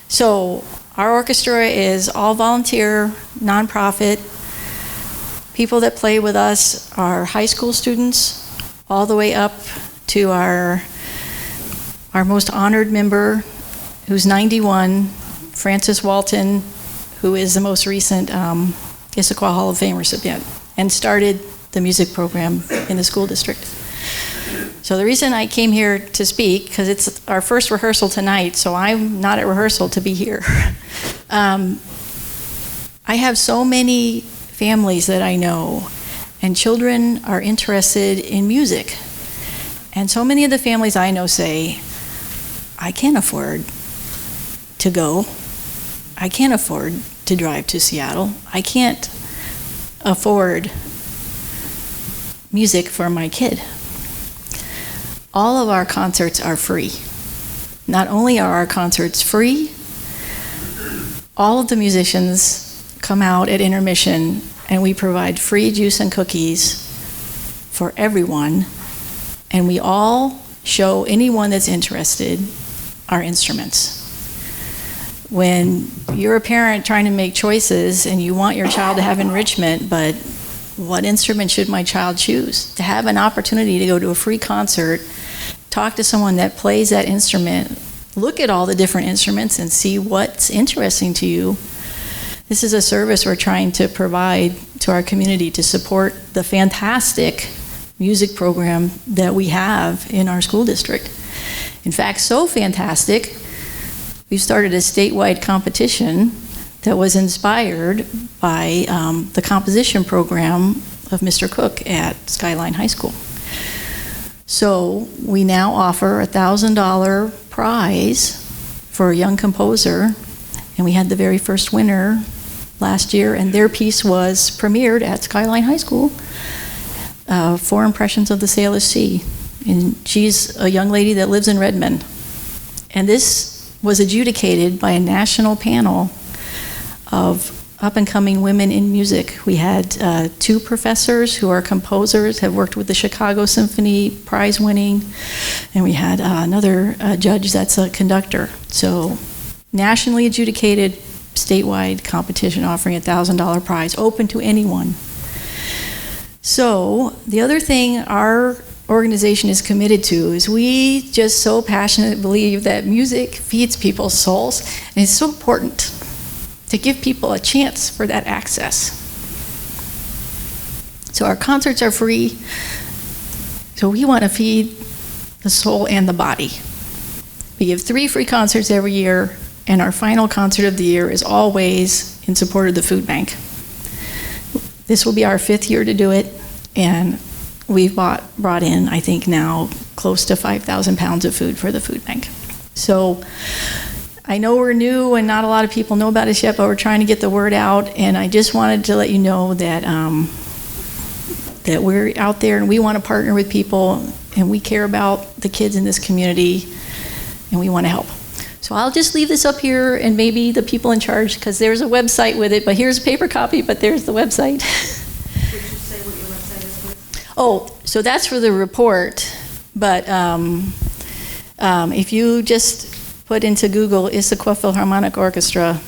F: So our orchestra is all volunteer, nonprofit. People that play with us are high school students, all the way up to our most honored member, who's 91, Francis Walton, who is the most recent Issaquah Hall of Fame recipient, and started the music program in the school district. So the reason I came here to speak, because it's our first rehearsal tonight, so I'm not at rehearsal to be here. I have so many families that I know, and children are interested in music. And so many of the families I know say, I can't afford to go. I can't afford to drive to Seattle. I can't afford music for my kid. All of our concerts are free. Not only are our concerts free, all of the musicians come out at intermission, and we provide free juice and cookies for everyone, and we all show anyone that's interested our instruments. When you're a parent trying to make choices and you want your child to have enrichment, but what instrument should my child choose? To have an opportunity to go to a free concert, talk to someone that plays that instrument, look at all the different instruments and see what's interesting to you. This is a service we're trying to provide to our community to support the fantastic music program that we have in our school district. In fact, so fantastic, we've started a statewide competition that was inspired by the composition program of Mr. Cook at Skyline High School. So we now offer a $1,000 prize for a young composer, and we had the very first winner last year, and their piece was premiered at Skyline High School, 4 Impressions of the Sailor's Sea. And she's a young lady that lives in Redmond. And this was adjudicated by a national panel of up-and-coming women in music. We had 2 professors who are composers, have worked with the Chicago Symphony, prize-winning, and we had another judge that's a conductor. So nationally adjudicated, statewide competition offering a $1,000 prize, open to anyone. So the other thing our organization is committed to is we just so passionately believe that music feeds people's souls, and it's so important to give people a chance for that access. So our concerts are free, so we want to feed the soul and the body. We give 3 free concerts every year, and our final concert of the year is always in support of the food bank. This will be our 5th year to do it, and we've brought in, I think now, close to 5,000 pounds of food for the food bank. So I know we're new and not a lot of people know about us yet, but we're trying to get the word out, and I just wanted to let you know that that we're out there and we want to partner with people, and we care about the kids in this community, and we want to help. So I'll just leave this up here, and maybe the people in charge, because there's a website with it, but here's a paper copy, but there's the website.
G: Would you say what your website is, please?
F: Oh, so that's for the report, but if you just put into Google Issaquah Philharmonic Orchestra,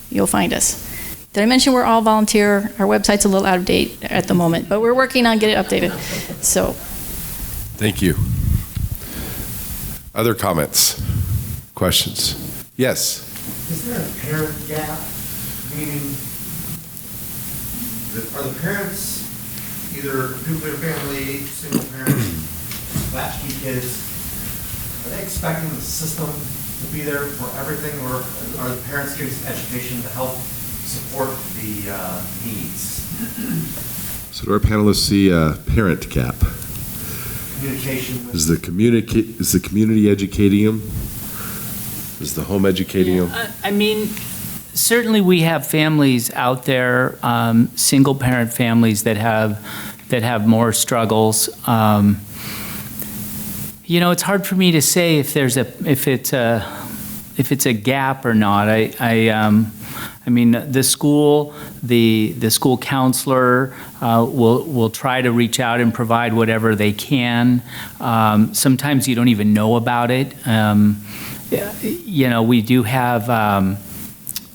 F: you'll find us. Did I mention we're all volunteer? Our website's a little out of date at the moment, but we're working on getting it updated. So,
A: Thank you. Other comments, questions? Yes.
H: Is there a parent gap? Meaning, are the parents either nuclear family, single parents, latchkey kids, are they expecting the system to be there for everything, or are the parents getting some education to help support the needs?
A: So do our panelists see a parent gap?
H: Communication with...
A: Is the community educating them? Is the home educating them?
B: I mean, certainly we have families out there, single-parent families that have more struggles. You know, it's hard for me to say if it's a gap or not. I mean, the school counselor will try to reach out and provide whatever they can. Sometimes you don't even know about it. You know, we do have,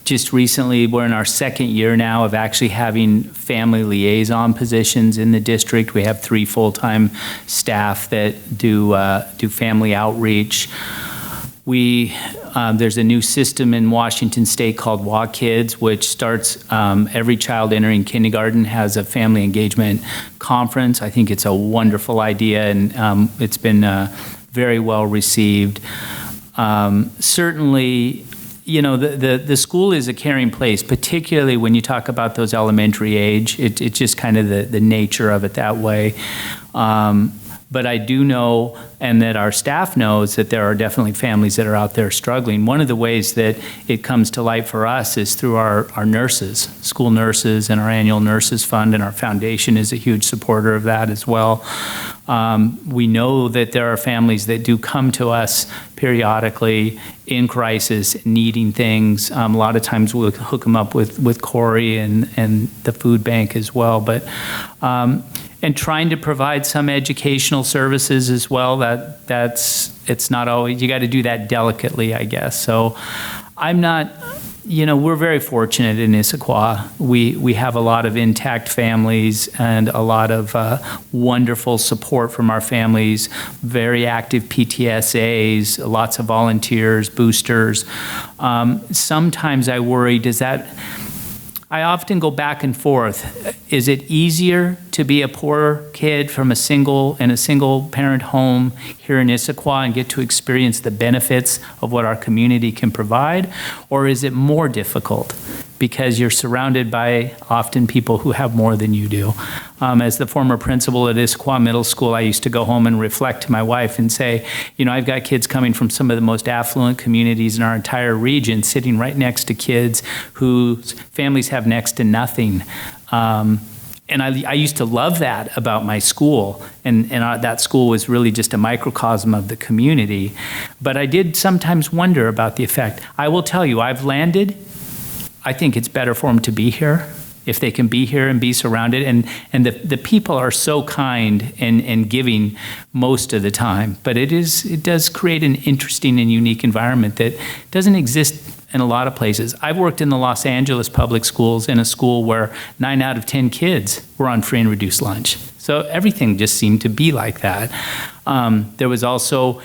B: just recently, we're in our 2nd year now of actually having family liaison positions in the district. We have 3 full-time staff that do family outreach. There's a new system in Washington State called WA Kids, which starts every child entering kindergarten has a family engagement conference. I think it's a wonderful idea, and it's been very well received. Certainly, you know, the school is a caring place, particularly when you talk about those elementary age. It's just kind of the nature of it that way. But I do know, and that our staff knows, that there are definitely families that are out there struggling. One of the ways that it comes to light for us is through our nurses, school nurses, and our annual nurses fund, and our foundation is a huge supporter of that as well. We know that there are families that do come to us periodically in crisis, needing things. A lot of times we'll hook them up with Cori and the food bank as well. But and trying to provide some educational services as well. It's not always, you got to do that delicately, I guess. So I'm not, you know, we're very fortunate in Issaquah. We have a lot of intact families and a lot of wonderful support from our families, very active PTSAs, lots of volunteers, boosters. Sometimes I worry, I often go back and forth. Is it easier to be a poor kid from a single parent home here in Issaquah and get to experience the benefits of what our community can provide? Or is it more difficult because you're surrounded by often people who have more than you do? As the former principal at Issaquah Middle School, I used to go home and reflect to my wife and say, you know, I've got kids coming from some of the most affluent communities in our entire region, sitting right next to kids whose families have next to nothing. And I used to love that about my school, and that school was really just a microcosm of the community. But I did sometimes wonder about the effect. I will tell you, I've landed. I think it's better for them to be here, if they can be here and be surrounded. And the people are so kind and giving most of the time. But it does create an interesting and unique environment that doesn't exist in a lot of places. I've worked in the Los Angeles public schools in a school where 9 out of 10 kids were on free and reduced lunch. So everything just seemed to be like that. There was also,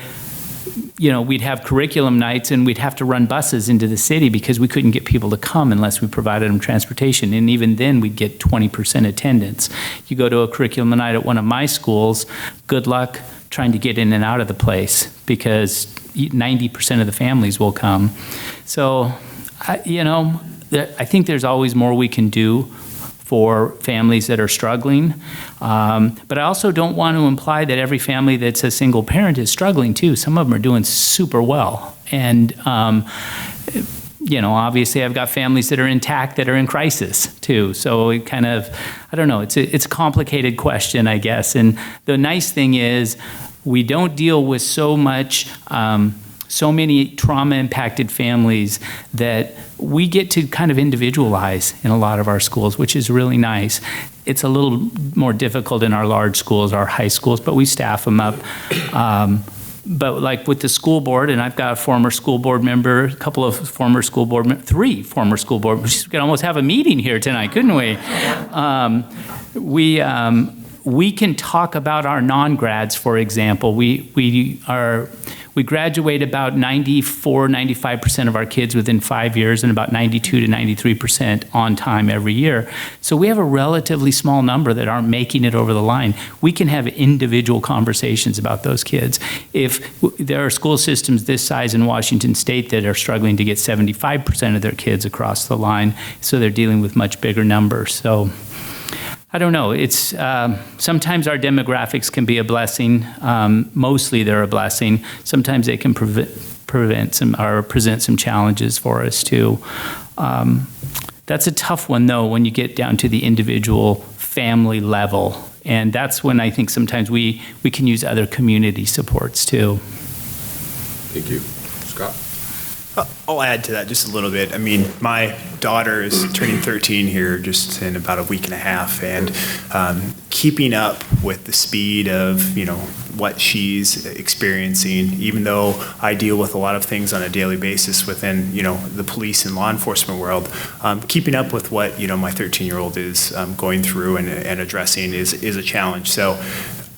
B: you know, we'd have curriculum nights and we'd have to run buses into the city because we couldn't get people to come unless we provided them transportation. And even then we'd get 20% attendance. You go to a curriculum night at one of my schools, good luck trying to get in and out of the place because 90% of the families will come. So, I think there's always more we can do for families that are struggling. But I also don't want to imply that every family that's a single parent is struggling too. Some of them are doing super well. And, obviously I've got families that are intact that are in crisis too. So it kind of, I don't know, it's a complicated question, I guess. And the nice thing is we don't deal with so many trauma-impacted families that we get to kind of individualize in a lot of our schools, which is really nice. It's a little more difficult in our large schools, our high schools, but we staff them up. But like with the school board, and I've got a former school board member, a couple of former school board, 3 former school board members. We could almost have a meeting here tonight, couldn't we? We can talk about our non-grads, for example. We graduate about 95% of our kids within 5 years and about 92 to 93% on time every year. So we have a relatively small number that aren't making it over the line. We can have individual conversations about those kids. If there are school systems this size in Washington State that are struggling to get 75% of their kids across the line, so they're dealing with much bigger numbers. So I don't know. It's sometimes our demographics can be a blessing. Mostly they're a blessing. Sometimes they can present some challenges for us too. That's a tough one though when you get down to the individual family level, and that's when I think sometimes we can use other community supports too.
A: Thank you. Scott?
C: I'll add to that just a little bit. I mean, my daughter is turning 13 here just in about a week and a half, and keeping up with the speed of, what she's experiencing, even though I deal with a lot of things on a daily basis within, the police and law enforcement world, keeping up with what, my 13-year-old is going through and addressing is a challenge. So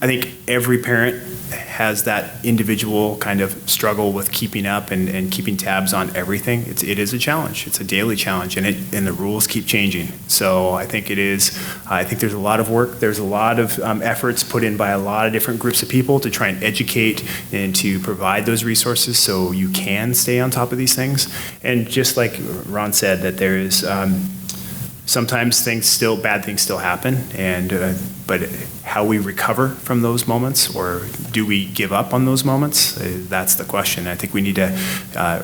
C: I think every parent has that individual kind of struggle with keeping up and keeping tabs on everything. It is a challenge. It's a daily challenge, and the rules keep changing. So I think there's a lot of work. There's a lot of efforts put in by a lot of different groups of people to try and educate and to provide those resources so you can stay on top of these things. And just like Ron said, that there is sometimes bad things still happen, but how we recover from those moments, or do we give up on those moments? That's the question. I think we need to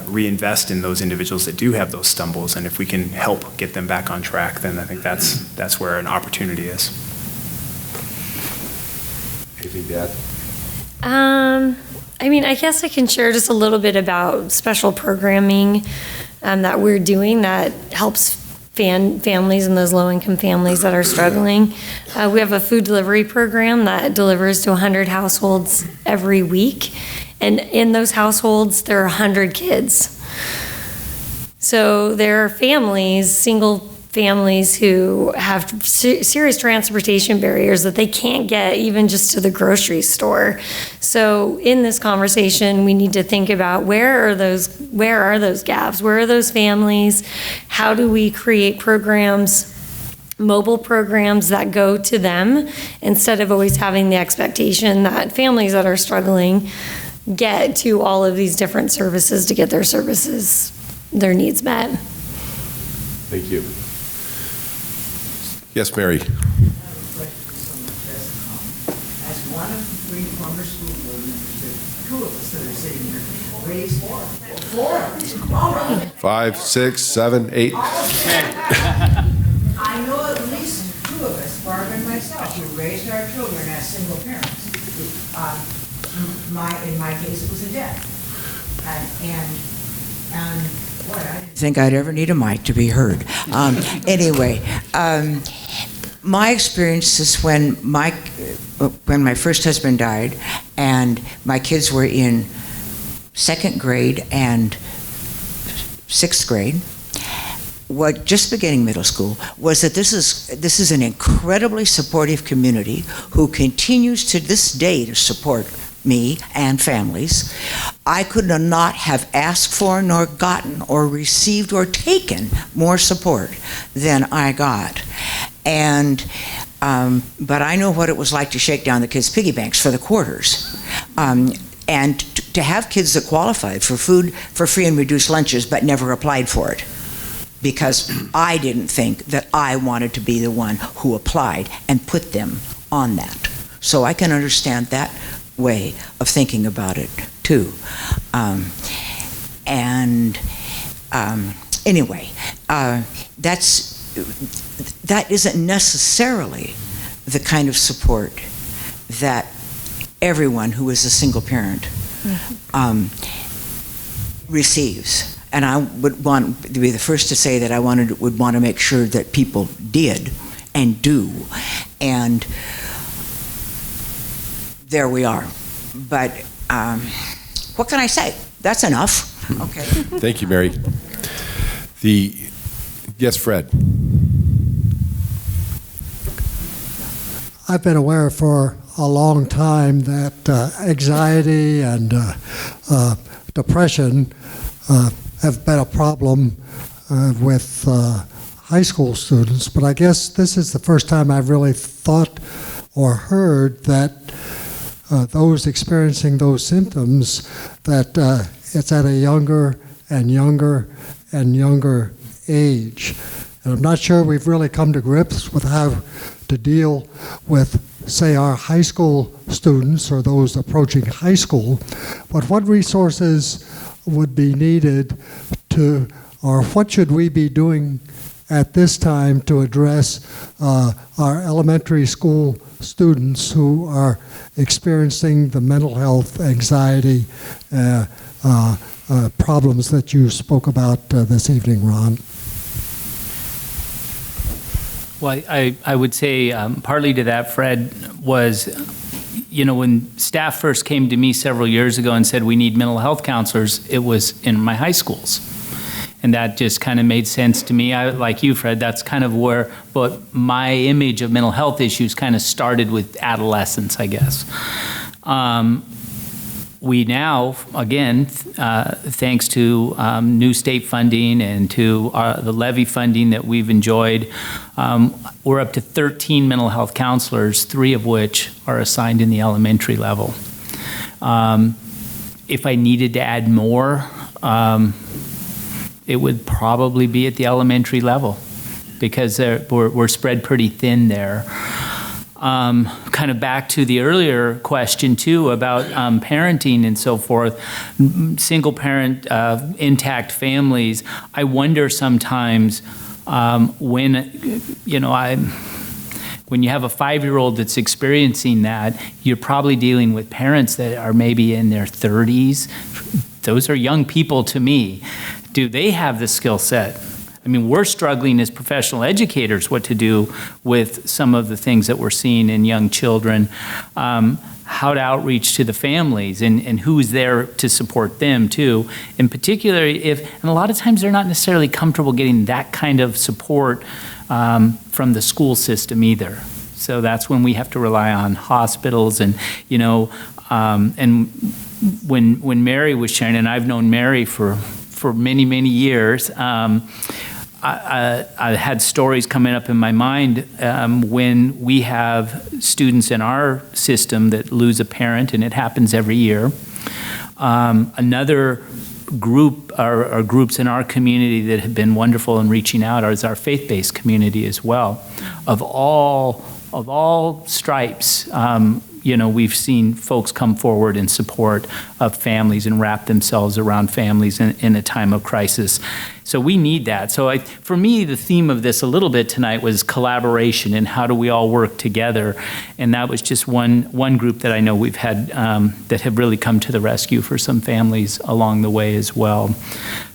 C: reinvest in those individuals that do have those stumbles, and if we can help get them back on track, then I think that's where an opportunity is.
A: Anything to add?
D: I guess I can share just a little bit about special programming that we're doing that helps families and those low-income families that are struggling. We have a food delivery program that delivers to 100 households every week, and in those households, there are 100 kids. So there are single families who have serious transportation barriers that they can't get even just to the grocery store. So in this conversation, we need to think about where are those gaps? Where are those families? How do we create programs, mobile programs that go to them, instead of always having the expectation that families that are struggling get to all of these different services to get their needs met.
A: Thank you. Yes, Mary.
I: As one of the 3 former school board members, 2 of us that are sitting here, raised 4 of us.
A: 5, 6, 7, 8.
I: I know at least 2 of us, Barb and myself, who raised our children as single parents. In my case, it was a death. And boy, I didn't think I'd ever need a mic to be heard. Anyway, my experience is when my first husband died, and my kids were in 2nd grade and 6th grade, just beginning middle school, was that this is an incredibly supportive community who continues to this day to support me and families. I could not have asked for, nor gotten, or received, or taken more support than I got. But I know what it was like to shake down the kids' piggy banks for the quarters. And to have kids that qualified for food for free and reduced lunches but never applied for it. because I didn't think that I wanted to be the one who applied and put them on that. So I can understand that way of thinking about it too. Anyway, that isn't necessarily the kind of support that everyone who is a single parent receives. And I would want to be the first to say that I would want to make sure that people did and do. And there we are. But what can I say? That's enough. Okay.
A: Thank you, Mary. Yes, Fred.
J: I've been aware for a long time that anxiety and depression have been a problem with high school students, but I guess this is the first time I've really thought or heard that those experiencing those symptoms, that it's at a younger and younger and younger age. And I'm not sure we've really come to grips with how to deal with, say, our high school students or those approaching high school, but what resources would be needed to, or what should we be doing at this time to address our elementary school students who are experiencing the mental health, anxiety problems that you spoke about this evening, Ron?
B: Well, I would say partly to that, Fred, was, when staff first came to me several years ago and said we need mental health counselors, it was in my high schools. And that just kind of made sense to me. Like you, Fred, that's kind of where my image of mental health issues kind of started with adolescence, I guess. We now, again, thanks to new state funding and to the levy funding that we've enjoyed, we're up to 13 mental health counselors, 3 of which are assigned in the elementary level. If I needed to add more, it would probably be at the elementary level because we're spread pretty thin there. Kind of back to the earlier question too about parenting and so forth, single parent, intact families. I wonder sometimes when you have a 5-year-old that's experiencing that, you're probably dealing with parents that are maybe in their 30s. Those are young people to me. Do they have the skill set? I mean, we're struggling as professional educators what to do with some of the things that we're seeing in young children, how to outreach to the families and who's there to support them too. In particular, and a lot of times they're not necessarily comfortable getting that kind of support from the school system either. So that's when we have to rely on hospitals and, and when Mary was sharing, and I've known Mary for many, many years, I had stories coming up in my mind when we have students in our system that lose a parent, and it happens every year. Another group, or groups in our community that have been wonderful in reaching out is our faith-based community as well. Of all stripes, we've seen folks come forward in support of families and wrap themselves around families in a time of crisis. So we need that. So for me, the theme of this a little bit tonight was collaboration and how do we all work together. And that was just one group that I know we've had that have really come to the rescue for some families along the way as well.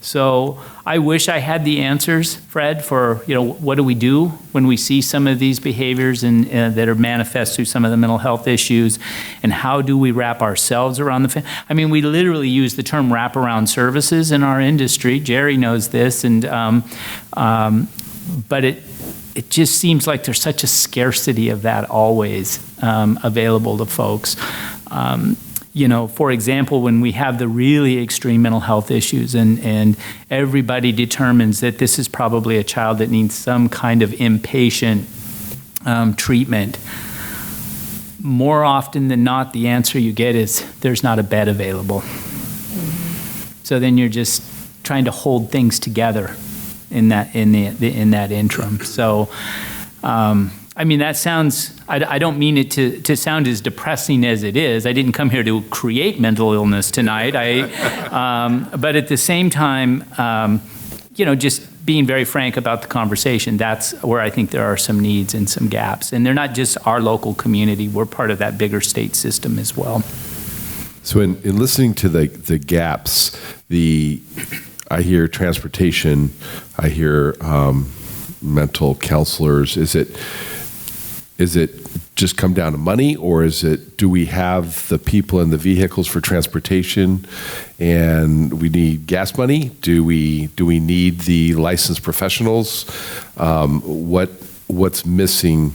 B: So I wish I had the answers, Fred, for what do we do when we see some of these behaviors and that are manifest through some of the mental health issues, and how do we wrap ourselves around the family? I mean, we literally use the term wraparound services in our industry. Jerry knows this, and but it just seems like there's such a scarcity of that always available to folks. For example, when we have the really extreme mental health issues and everybody determines that this is probably a child that needs some kind of inpatient treatment, more often than not, the answer you get is there's not a bed available. So then you're just trying to hold things together in that interim. So, I mean, that sounds, I don't mean it to sound as depressing as it is. I didn't come here to create mental illness tonight. But at the same time, just being very frank about the conversation, that's where I think there are some needs and some gaps. And they're not just our local community, we're part of that bigger state system as well.
A: So in listening to the gaps, I hear transportation, I hear mental counselors. Is it just come down to money, or do we have the people and the vehicles for transportation and we need gas money? Do we need the licensed professionals? What's missing?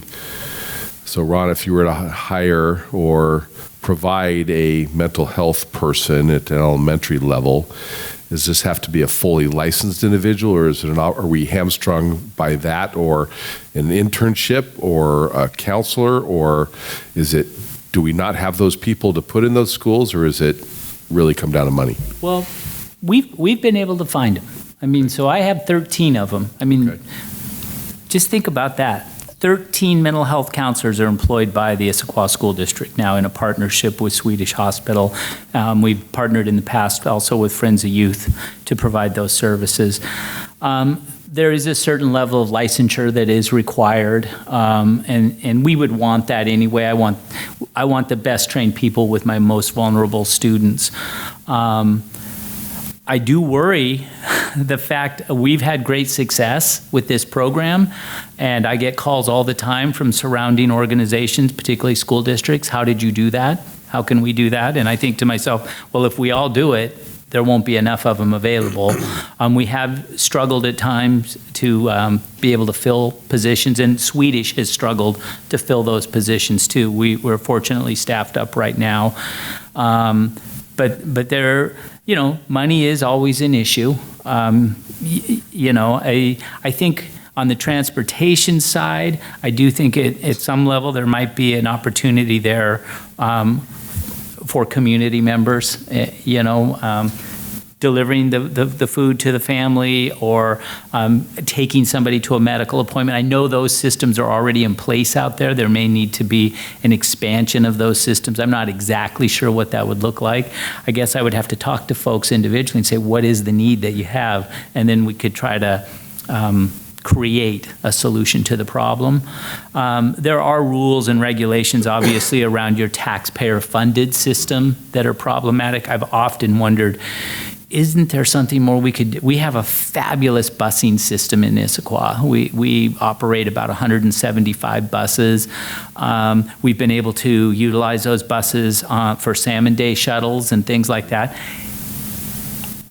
A: So Ron, if you were to hire or provide a mental health person at an elementary level, does this have to be a fully licensed individual, or are we hamstrung by that, or an internship, or a counselor, or do we not have those people to put in those schools, or is it really come down to money?
B: Well, we've been able to find them. I mean, so I have 13 of them. I mean, okay. Just think about that. 13 mental health counselors are employed by the Issaquah School District now in a partnership with Swedish Hospital. We've partnered in the past also with Friends of Youth to provide those services. There is a certain level of licensure that is required, and we would want that anyway. I want the best trained people with my most vulnerable students. I do worry the fact we've had great success with this program, and I get calls all the time from surrounding organizations, particularly school districts. How did you do that? How can we do that? And I think to myself, well, if we all do it, there won't be enough of them available. We have struggled at times to be able to fill positions, and Swedish has struggled to fill those positions too. We're fortunately staffed up right now. But there, money is always an issue. I think on the transportation side, I do think at some level there might be an opportunity there for community members, delivering the food to the family, or taking somebody to a medical appointment. I know those systems are already in place out there. There may need to be an expansion of those systems. I'm not exactly sure what that would look like. I guess I would have to talk to folks individually and say, what is the need that you have? And then we could try to create a solution to the problem. There are rules and regulations, obviously, around your taxpayer-funded system that are problematic. I've often wondered, isn't there something more we could do? We have a fabulous busing system in Issaquah. We operate about 175 buses. We've been able to utilize those buses for Salmon Day shuttles and things like that.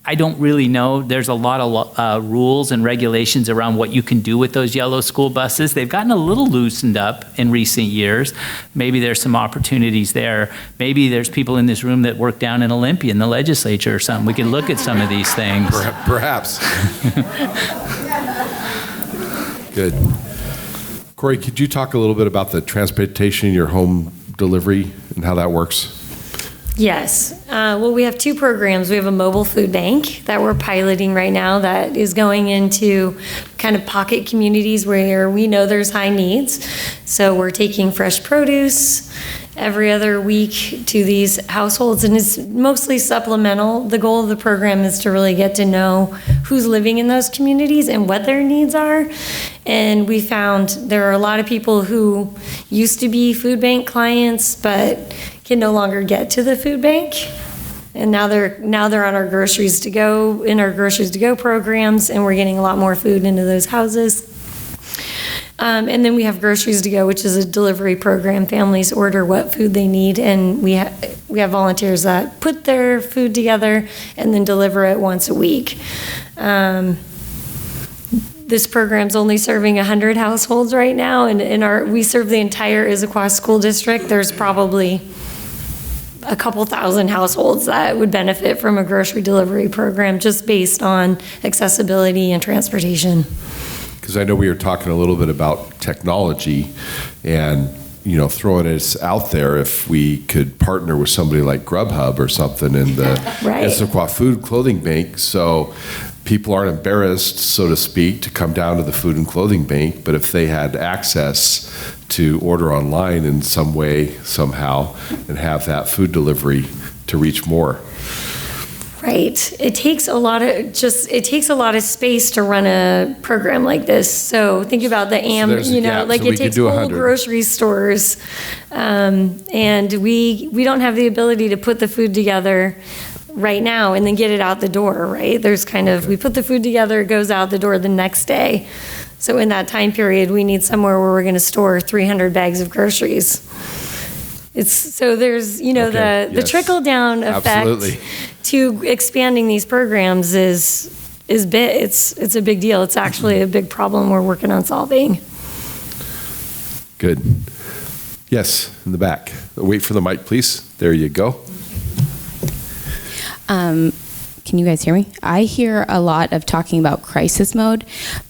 B: I don't really know. There's a lot of rules and regulations around what you can do with those yellow school buses. They've gotten a little loosened up in recent years. Maybe there's some opportunities there. Maybe there's people in this room that work down in Olympia in the legislature or something. We can look at some of these things.
A: Perhaps. Good. Cori, could you talk a little bit about the transportation in your home delivery and how that works?
D: Yes. Well, we have two programs. We have a mobile food bank that we're piloting right now that is going into kind of pocket communities where we know there's high needs. So we're taking fresh produce every other week to these households, and it's mostly supplemental. The goal of the program is to really get to know who's living in those communities and what their needs are. And we found there are a lot of people who used to be food bank clients but can no longer get to the food bank, and now they're on our groceries to go programs, and we're getting a lot more food into those houses. And then we have Groceries to Go, which is a delivery program. Families order what food they need, and we have volunteers that put their food together and then deliver it once a week. This program's only serving 100 households right now, and we serve the entire Issaquah School District. There's probably a couple thousand households that would benefit from a grocery delivery program just based on accessibility and transportation.
A: Because I know we were talking a little bit about technology, and throwing it out there, if we could partner with somebody like Grubhub or something in the
D: Right.
A: Issaquah Food Clothing Bank, so people aren't embarrassed, so to speak, to come down to the Food and Clothing Bank, but if they had access to order online in some way, somehow, and have that food delivery to reach more.
D: Right. It takes a lot of space to run a program like this. So think about the
A: there's a gap,
D: like
A: so we
D: it
A: could
D: takes
A: do
D: whole
A: 100.
D: grocery stores. And we don't have the ability to put the food together right now and then get it out the door, right? There's we put the food together, it goes out the door the next day. So in that time period, we need somewhere where we're going to store 300 bags of groceries. There's,
A: Okay,
D: the
A: yes.
D: trickle down effect
A: Absolutely.
D: to expanding these programs is big. It's a big deal. It's actually a big problem we're working on solving.
A: Good. Yes, in the back. Wait for the mic, please. There you go.
K: Can you guys hear me? I hear a lot of talking about crisis mode,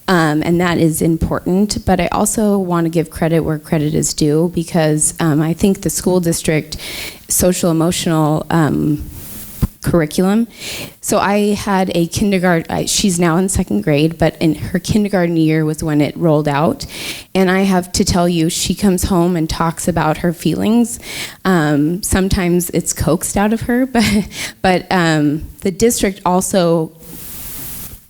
K: and that is important, but I also want to give credit where credit is due, because I think the school district social emotional curriculum. So I had a kindergarten, she's now in second grade, but in her kindergarten year was when it rolled out. And I have to tell you, she comes home and talks about her feelings. Sometimes it's coaxed out of her, but the district also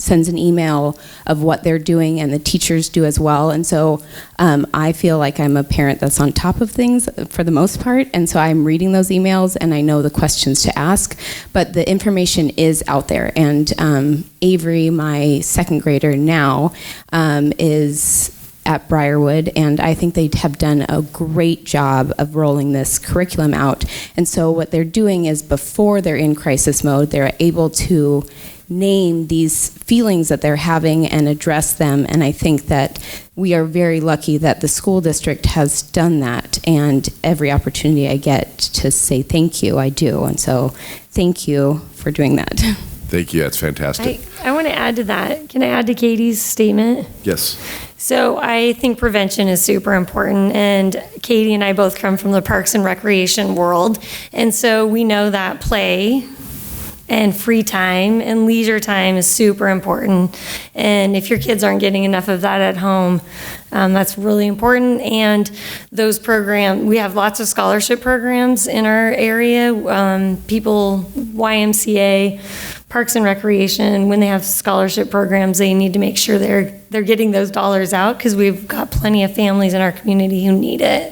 K: sends an email of what they're doing, and the teachers do as well. And so I feel like I'm a parent that's on top of things for the most part, and so I'm reading those emails and I know the questions to ask, but the information is out there. And Avery, my second grader now, is at Briarwood, and I think they have done a great job of rolling this curriculum out. And so what they're doing is, before they're in crisis mode, they're able to name these feelings that they're having and address them. And I think that we are very lucky that the school district has done that, and every opportunity I get to say thank you, I do. And so thank you for doing that.
A: Thank you. That's fantastic.
D: I want to add to that. Can I add to Katie's statement?
A: Yes.
D: So I think prevention is super important, and Katie and I both come from the parks and recreation world, and so we know that play and free time and leisure time is super important. And if your kids aren't getting enough of that at home, that's really important. And those programs, we have lots of scholarship programs in our area. YMCA, Parks and Recreation, when they have scholarship programs, they need to make sure they're getting those dollars out, because we've got plenty of families in our community who need it.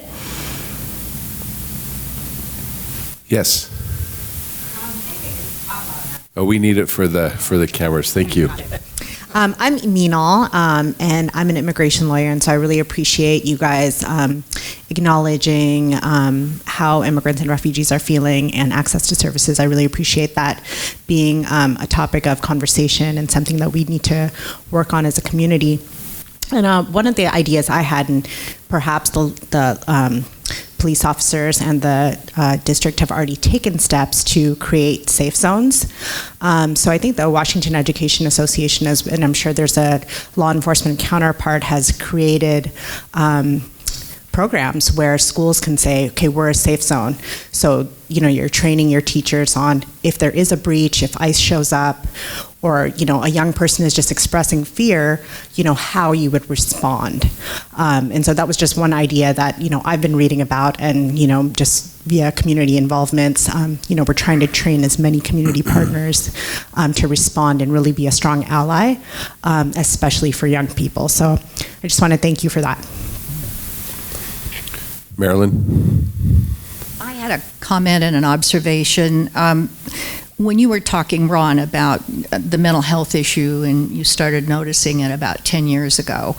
A: Yes. Oh, we need it for the cameras. Thank you.
L: I'm Minal, and I'm an immigration lawyer, and so I really appreciate you guys acknowledging how immigrants and refugees are feeling and access to services. I really appreciate that being a topic of conversation and something that we need to work on as a community. And one of the ideas I had, and perhaps the police officers and the district have already taken steps to create safe zones. So I think the Washington Education Association, and I'm sure there's a law enforcement counterpart, has created programs where schools can say, okay, we're a safe zone. So, you're training your teachers on, if there is a breach, if ICE shows up, or, a young person is just expressing fear, how you would respond. And so that was just one idea that, I've been reading about, and, just via community involvements, we're trying to train as many community partners to respond and really be a strong ally, especially for young people. So I just want to thank you for that.
A: Marilyn?
M: I had a comment and an observation. When you were talking, Ron, about the mental health issue, and you started noticing it about 10 years ago,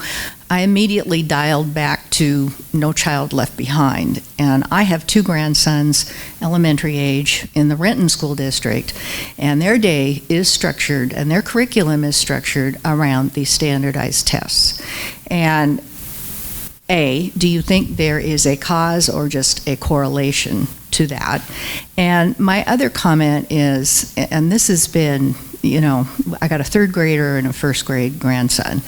M: I immediately dialed back to No Child Left Behind. And I have two grandsons, elementary age, in the Renton School District, and their day is structured, and their curriculum is structured around these standardized tests. And do you think there is a cause or just a correlation to that? And my other comment is, and this has been, I got a third grader and a first grade grandson.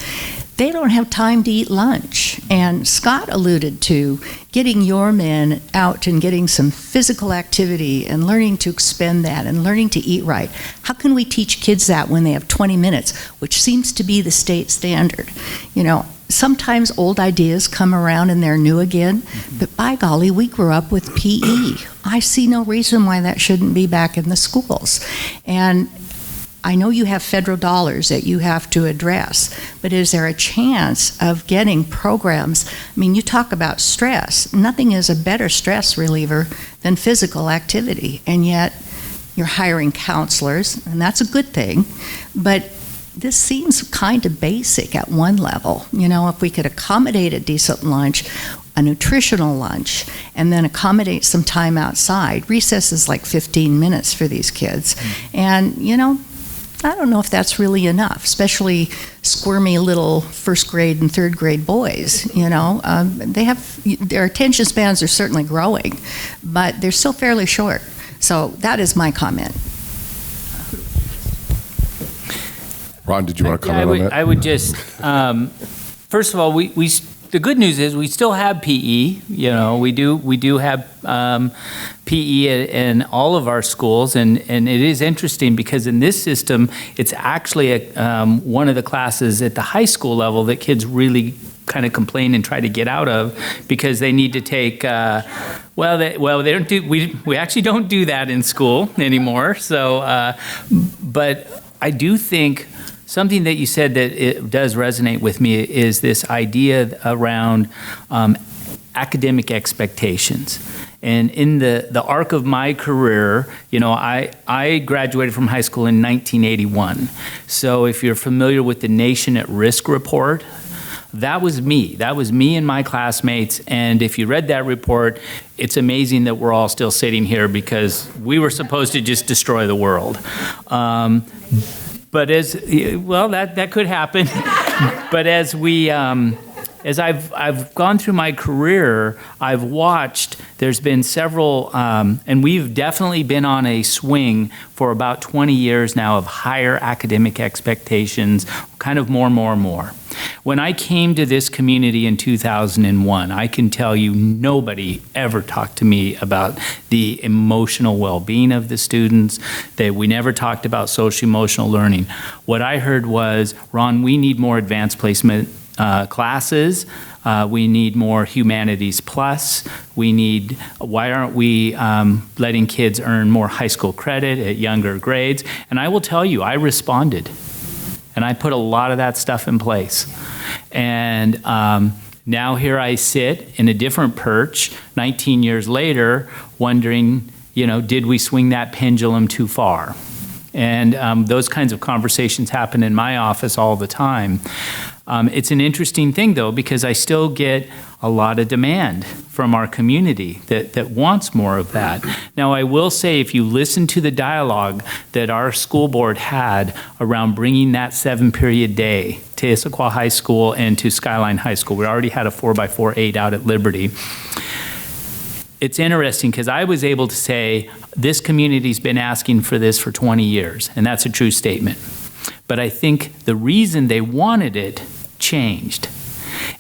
M: they don't have time to eat lunch. And Scott alluded to getting your men out and getting some physical activity and learning to expend that and learning to eat right. How can we teach kids that when they have 20 minutes, which seems to be the state standard? You know, sometimes old ideas come around and they're new again, but by golly, we grew up with PE. I see no reason why that shouldn't be back in the schools. And I know you have federal dollars that you have to address, but is there a chance of getting programs? I mean, you talk about stress. Nothing is a better stress reliever than physical activity, and yet you're hiring counselors, and that's a good thing, but this seems kind of basic at one level. You know, if we could accommodate a decent lunch, a nutritional lunch, and then accommodate some time outside. Recess is like 15 minutes for these kids. And, you know, I don't know if that's really enough, especially squirmy little first grade and third grade boys. You know, their attention spans are certainly growing, but they're still fairly short. So that is my comment.
A: Ron, did you want to comment on that?
B: I would just, first of all, the good news is we still have PE. You know, we do have PE in all of our schools, and it is interesting because in this system, it's actually one of the classes at the high school level that kids really kind of complain and try to get out of because they need to take. They don't do. We actually don't do that in school anymore. So, but I do think. Something that you said that it does resonate with me is this idea around academic expectations. And in the arc of my career, you know, I graduated from high school in 1981. So if you're familiar with the Nation at Risk report, that was me. That was me and my classmates. And if you read that report, it's amazing that we're all still sitting here because we were supposed to just destroy the world. But that could happen. But as I've gone through my career, I've watched, there's been several, and we've definitely been on a swing for about 20 years now of higher academic expectations, kind of more. When I came to this community in 2001, I can tell you nobody ever talked to me about the emotional well-being of the students, that we never talked about social-emotional learning. What I heard was, Ron, we need more advanced placement classes. We need more humanities plus. Why aren't we letting kids earn more high school credit at younger grades? And I will tell you, I responded. And I put a lot of that stuff in place. And now here I sit in a different perch, 19 years later, wondering, you know, did we swing that pendulum too far? And those kinds of conversations happen in my office all the time. It's an interesting thing, though, because I still get a lot of demand from our community that wants more of that. Now, I will say, if you listen to the dialogue that our school board had around bringing that 7-period day to Issaquah High School and to Skyline High School, we already had a 4x4 8 out at Liberty. It's interesting because I was able to say, this community's been asking for this for 20 years, and that's a true statement. But I think the reason they wanted it changed.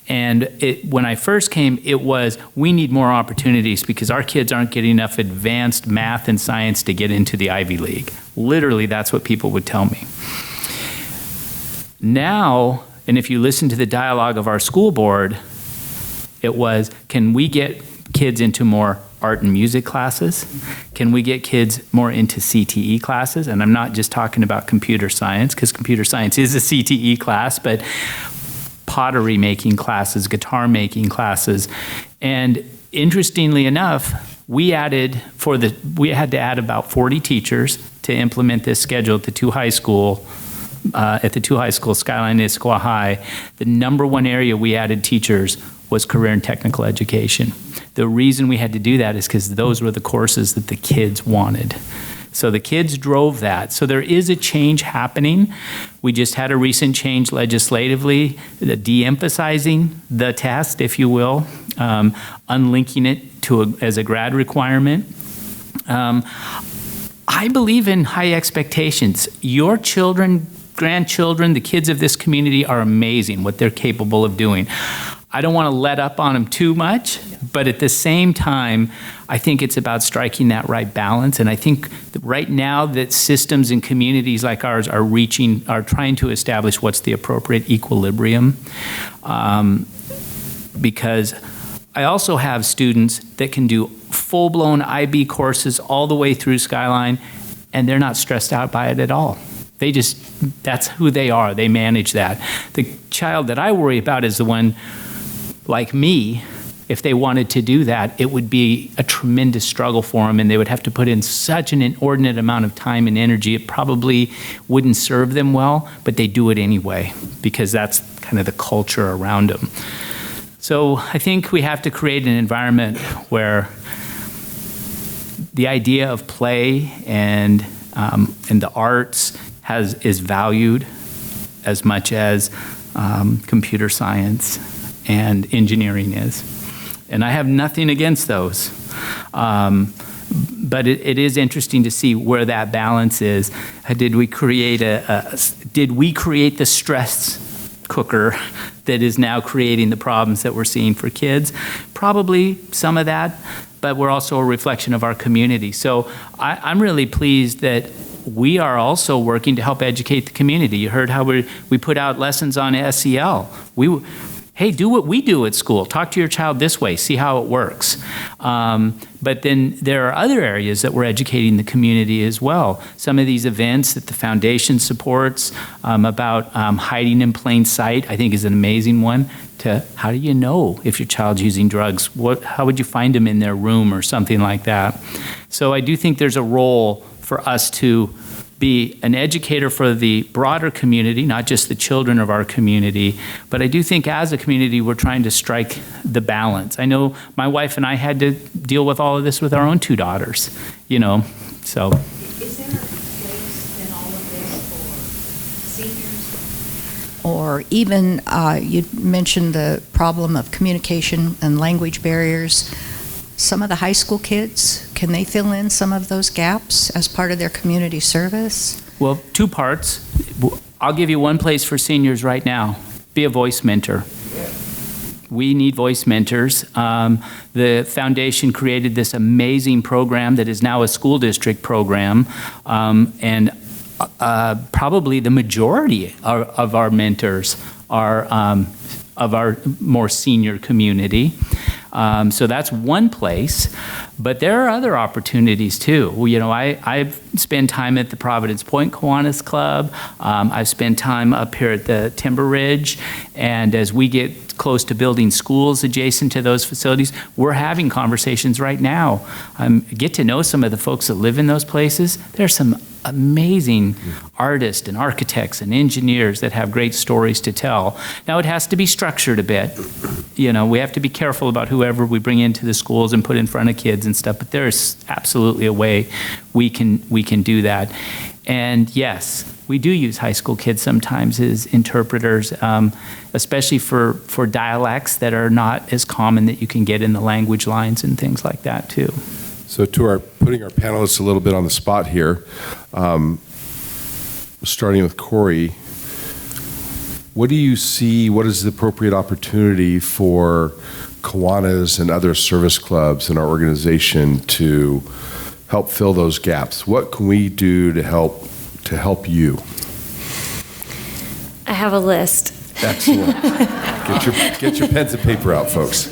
B: And when I first came, it was, we need more opportunities because our kids aren't getting enough advanced math and science to get into the Ivy League. Literally, that's what people would tell me. Now, and if you listen to the dialogue of our school board, it was, can we get kids into more art and music classes? Can we get kids more into CTE classes? And I'm not just talking about computer science, because computer science is a CTE class, but pottery making classes, guitar making classes. And interestingly enough, we had to add about 40 teachers to implement this schedule at the two high schools, Skyline and Issaquah High. The number one area we added teachers was career and technical education. The reason we had to do that is because those were the courses that the kids wanted. So the kids drove that. So there is a change happening. We just had a recent change legislatively, de-emphasizing the test, if you will, unlinking it as a grad requirement. I believe in high expectations. Your children grandchildren, the kids of this community are amazing, what they're capable of doing. I don't want to let up on them too much, but at the same time, I think it's about striking that right balance. And I think that right now that systems and communities like ours are trying to establish what's the appropriate equilibrium. Because I also have students that can do full-blown IB courses all the way through Skyline, and they're not stressed out by it at all. That's who they are. They manage that. The child that I worry about is the one like me. If they wanted to do that, it would be a tremendous struggle for them, and they would have to put in such an inordinate amount of time and energy. It probably wouldn't serve them well, but they do it anyway because that's kind of the culture around them. So I think we have to create an environment where the idea of play and the arts is valued as much as computer science and engineering is. And I have nothing against those. But it is interesting to see where that balance is. Did we create the stress cooker that is now creating the problems that we're seeing for kids? Probably some of that, but we're also a reflection of our community. So I'm really pleased that we are also working to help educate the community. You heard how we put out lessons on SEL. Hey, do what we do at school. Talk to your child this way. See how it works. But then there are other areas that we're educating the community as well. Some of these events that the foundation supports about hiding in plain sight, I think is an amazing one. How do you know if your child's using drugs? How would you find them in their room or something like that? So I do think there's a role for us to be an educator for the broader community, not just the children of our community. But I do think as a community, we're trying to strike the balance. I know my wife and I had to deal with all of this with our own 2 daughters, so.
G: Is there a place in all of this for seniors?
M: Or even, you mentioned the problem of communication and language barriers. Some of the high school kids, can they fill in some of those gaps as part of their community service?
B: Well, 2 parts. I'll give you one place for seniors right now. Be a voice mentor. We need voice mentors. The foundation created this amazing program that is now a school district program, and probably the majority of our mentors are of our more senior community. So that's one place, but there are other opportunities too. I've spent time at the Providence Point Kiwanis Club. I've spent time up here at the Timber Ridge, and as we get close to building schools adjacent to those facilities, we're having conversations right now. Get to know some of the folks that live in those places. There's some amazing artists and architects and engineers that have great stories to tell. Now it has to be structured a bit. We have to be careful about whoever we bring into the schools and put in front of kids and stuff, but there's absolutely a way we can do that. And yes, we do use high school kids sometimes as interpreters, especially for dialects that are not as common that you can get in the language lines and things like that too.
A: So putting our panelists a little bit on the spot here, starting with Cori, what do you see, what is the appropriate opportunity for Kiwanis and other service clubs in our organization to help fill those gaps? What can we do to help you?
D: I have a list.
A: Excellent. Get your pens and paper out, folks.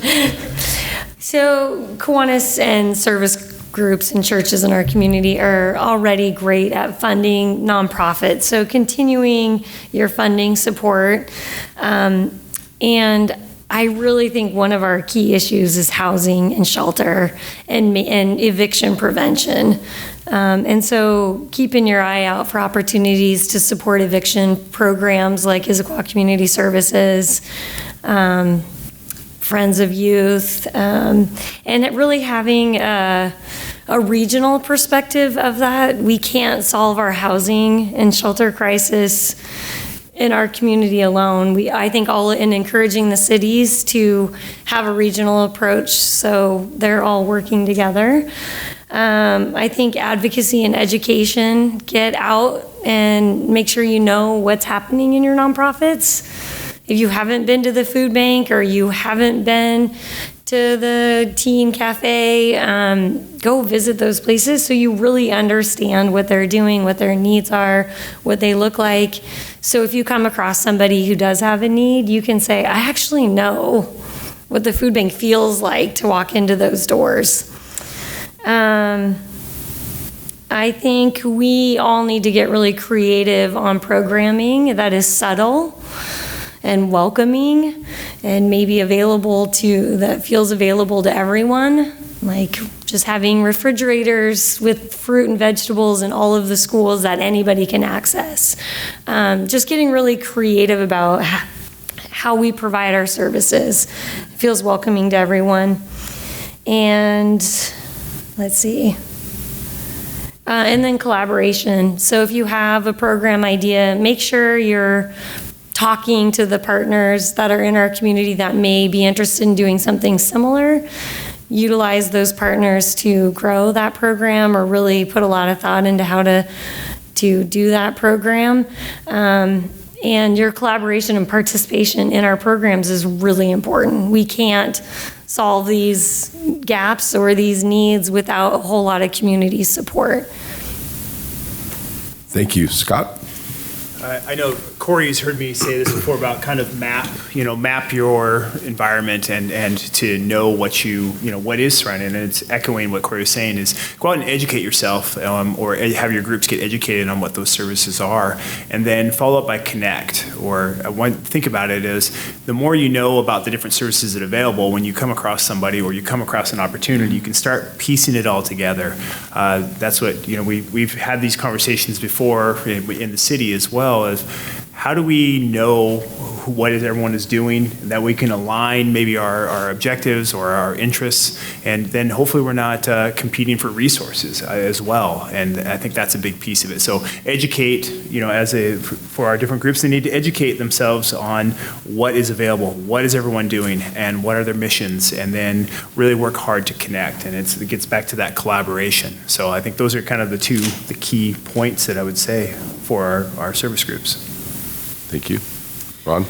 D: So Kiwanis and service groups and churches in our community are already great at funding nonprofits. So continuing your funding support. And I really think one of our key issues is housing and shelter and eviction prevention. And so keeping your eye out for opportunities to support eviction programs like Issaquah Community Services, Friends of Youth, and it really having a regional perspective of that. We can't solve our housing and shelter crisis in our community alone. I think all in encouraging the cities to have a regional approach, so they're all working together. I think advocacy and education, get out and make sure you know what's happening in your nonprofits. If you haven't been to the food bank or you haven't been to the teen cafe, go visit those places so you really understand what they're doing, what their needs are, what they look like. So if you come across somebody who does have a need, you can say, I actually know what the food bank feels like to walk into those doors. I think we all need to get really creative on programming that is subtle and welcoming and maybe that feels available to everyone, like just having refrigerators with fruit and vegetables in all of the schools that anybody can access. Just getting really creative about how we provide our services. It feels welcoming to everyone. And let's see. And then collaboration. So if you have a program idea, make sure you're talking to the partners that are in our community that may be interested in doing something similar. Utilize those partners to grow that program or really put a lot of thought into how to do that program. And your collaboration and participation in our programs is really important. We can't solve these gaps or these needs without a whole lot of community support.
A: Thank you. Scott?
C: I know Cori's heard me say this before about kind of map your environment and to know what what is surrounding. And it's echoing what Cori was saying is go out and educate yourself or have your groups get educated on what those services are. And then follow up by connect. Or think about it as the more you know about the different services that are available, when you come across somebody or you come across an opportunity, you can start piecing it all together. That's what, we've had these conversations before in the city as well. As how do we know what everyone is doing, that we can align maybe our objectives or our interests, and then hopefully we're not competing for resources as well. And I think that's a big piece of it. So educate, for our different groups, they need to educate themselves on what is available, what is everyone doing, and what are their missions, and then really work hard to connect. And it gets back to that collaboration. So I think those are kind of the key points that I would say for our service groups.
A: Thank you. Ron?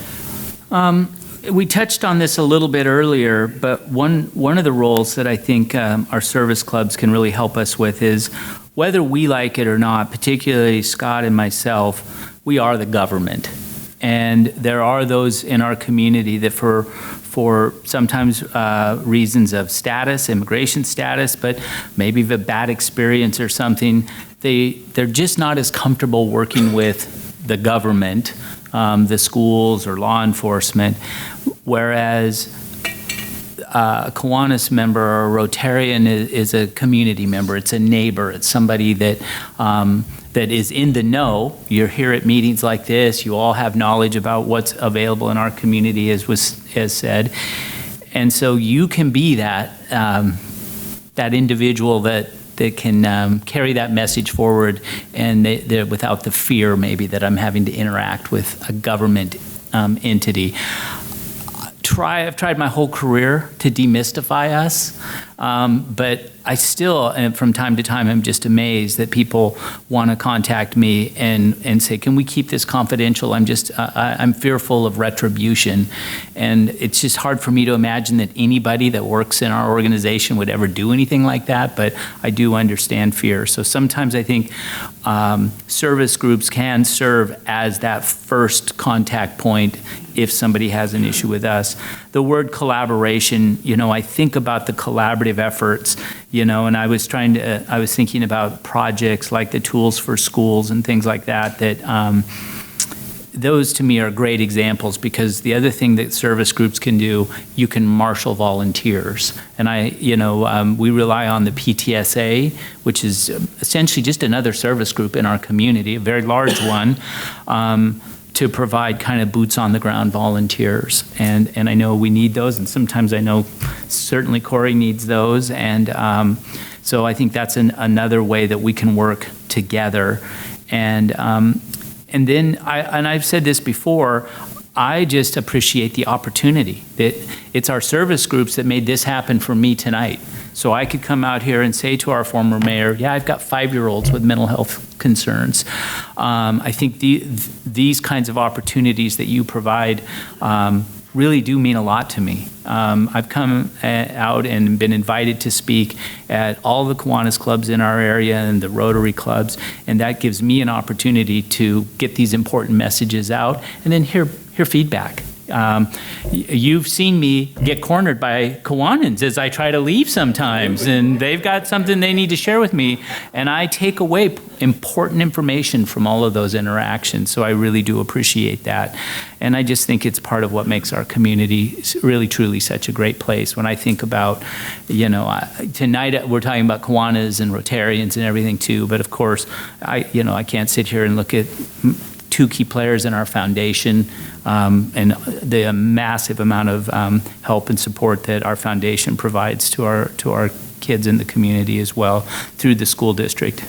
B: We touched on this a little bit earlier, but one of the roles that I think our service clubs can really help us with is whether we like it or not, particularly Scott and myself, we are the government. And there are those in our community that for sometimes reasons of status, immigration status, but maybe a bad experience or something, they're just not as comfortable working with the government, the schools or law enforcement, whereas a Kiwanis member or a Rotarian is a community member. It's a neighbor. It's somebody that is in the know. You're here at meetings like this. You all have knowledge about what's available in our community, as said. And so you can be that individual that can carry that message forward, and without the fear maybe that I'm having to interact with a government entity. I've tried my whole career to demystify us, but I still, and from time to time, I'm just amazed that people want to contact me and say, can we keep this confidential? I'm fearful of retribution. And it's just hard for me to imagine that anybody that works in our organization would ever do anything like that, but I do understand fear. So sometimes I think service groups can serve as that first contact point if somebody has an issue with us. The word collaboration, I think about the collaborative efforts, and I was thinking about projects like the Tools for Schools and things like that, those to me are great examples, because the other thing that service groups can do, you can marshal volunteers. And we rely on the PTSA, which is essentially just another service group in our community, a very large one, to provide kind of boots on the ground volunteers. And I know we need those, and sometimes I know certainly Cori needs those. And so I think that's another way that we can work together. And then I've said this before, I just appreciate the opportunity that it's our service groups that made this happen for me tonight. So I could come out here and say to our former mayor, yeah, I've got 5-year-olds with mental health concerns. I think these kinds of opportunities that you provide really do mean a lot to me. I've come out and been invited to speak at all the Kiwanis clubs in our area and the Rotary clubs, and that gives me an opportunity to get these important messages out and then hear feedback. You've seen me get cornered by Kiwanins as I try to leave sometimes, and they've got something they need to share with me, and I take away important information from all of those interactions, so I really do appreciate that. And I just think it's part of what makes our community really, truly such a great place. When I think about, tonight we're talking about Kiwanis and Rotarians and everything too, but of course, I can't sit here and look at 2 key players in our foundation and the massive amount of help and support that our foundation provides to our kids in the community as well through the school district.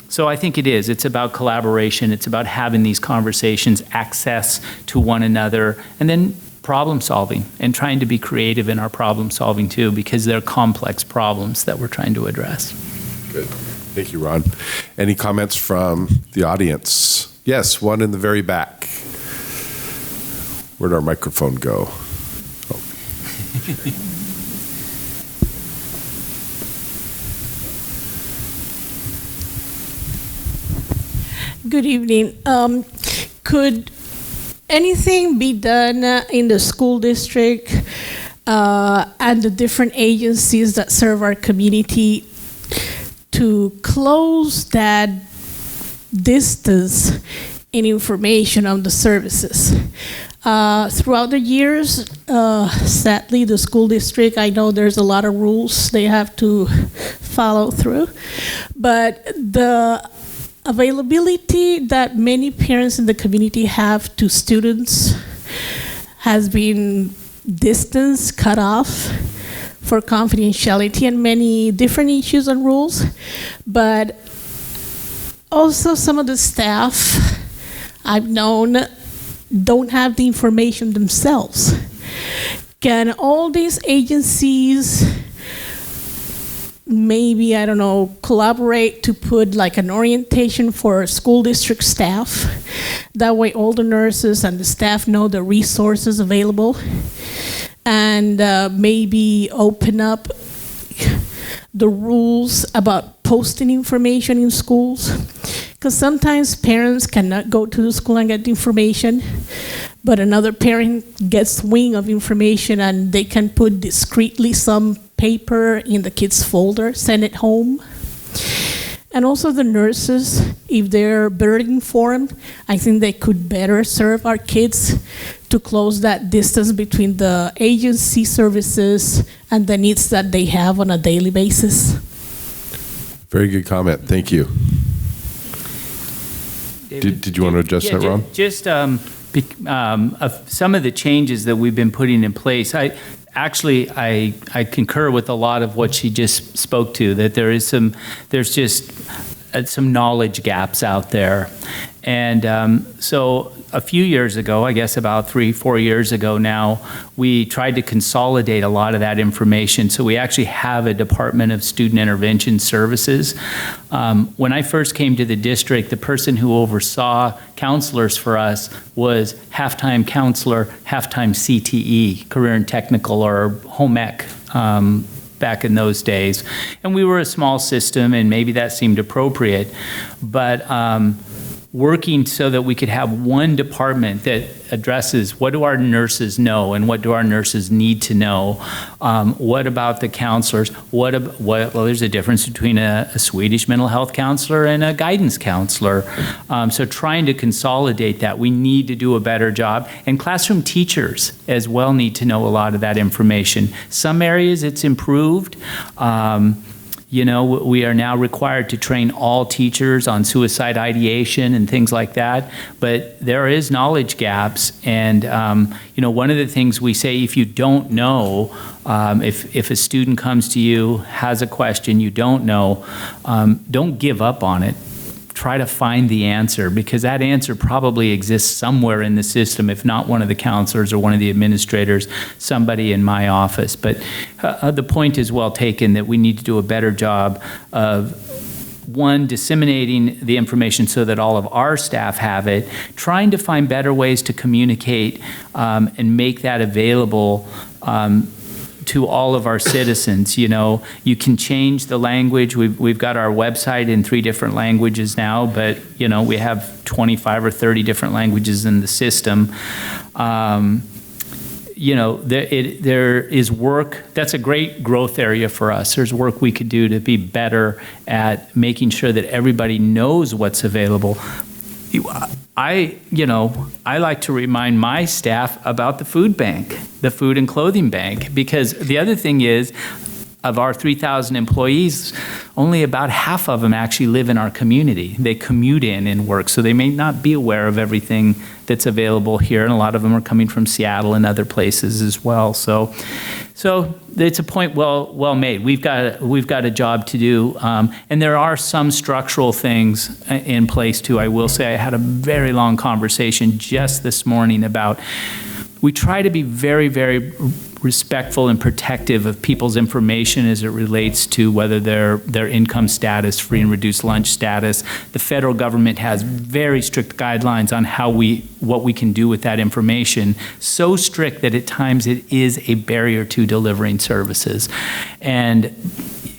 B: So I think it's about collaboration, it's about having these conversations, access to one another, and then problem solving and trying to be creative in our problem solving too, because they're complex problems that we're trying to address.
A: Good. Thank you, Ron. Any comments from the audience? Yes, one in the very back. Where'd our microphone go? Oh.
N: Good evening. Could anything be done in the school district and the different agencies that serve our community to close that distance in information on the services? Throughout the years, sadly, the school district, I know there's a lot of rules they have to follow through, but the availability that many parents in the community have to students has been distance cut off for confidentiality and many different issues and rules, but also some of the staff I've known don't have the information themselves. Can all these agencies maybe, collaborate to put like an orientation for school district staff? That way all the nurses and the staff know the resources available, and maybe open up the rules about posting information in schools. Because sometimes parents cannot go to the school and get the information, but another parent gets wing of information and they can put discreetly some paper in the kid's folder, send it home. And also the nurses, if they're better informed, I think they could better serve our kids to close that distance between the agency services and the needs that they have on a daily basis.
A: Very good comment. Thank you. Did you want to address that, Ron?
B: Just some of the changes that we've been putting in place. I concur with a lot of what she just spoke to, that there's just some knowledge gaps out there. And so a few years ago, I guess about 3-4 years ago now, we tried to consolidate a lot of that information. So we actually have a Department of Student Intervention Services. When I first came to the district, the person who oversaw counselors for us was half-time counselor, half-time CTE, career and technical, or home ec, back in those days. And we were a small system, and maybe that seemed appropriate. But working so that we could have one department that addresses what do our nurses know and what do our nurses need to know. What about the counselors? Well, there's a difference between a Swedish mental health counselor and a guidance counselor. So trying to consolidate that, we need to do a better job. And classroom teachers as well need to know a lot of that information. Some areas it's improved. We are now required to train all teachers on suicide ideation and things like that, but there is knowledge gaps. And, one of the things we say, if you don't know, if a student comes to you, has a question you don't know, don't give up on it. try to find the answer, because that answer probably exists somewhere in the system, if not one of the counselors or one of the administrators, somebody in my office. But the point is well taken that we need to do a better job of, one, disseminating the information so that all of our staff have it, trying to find better ways to communicate and make that available to all of our citizens. You know, you can change the language. We've got our website in 3 different languages now, but, you know, we have 25 or 30 different languages in the system. You know, there is work. That's a great growth area for us. There's work we could do to be better at making sure that everybody knows what's available. I like to remind my staff about the food bank, the food and clothing bank, because the other thing is, of our 3,000 employees, only about half of them actually live in our community. They commute in and work, so they may not be aware of everything that's available here, and a lot of them are coming from Seattle and other places as well. So it's a point well made. We've got a job to do, and there are some structural things in place too. I will say I had a very long conversation just this morning about, we try to be very, very respectful and protective of people's information as it relates to whether their income status, free and reduced lunch status. The federal government has very strict guidelines on what we can do with that information, so strict that at times it is a barrier to delivering services. And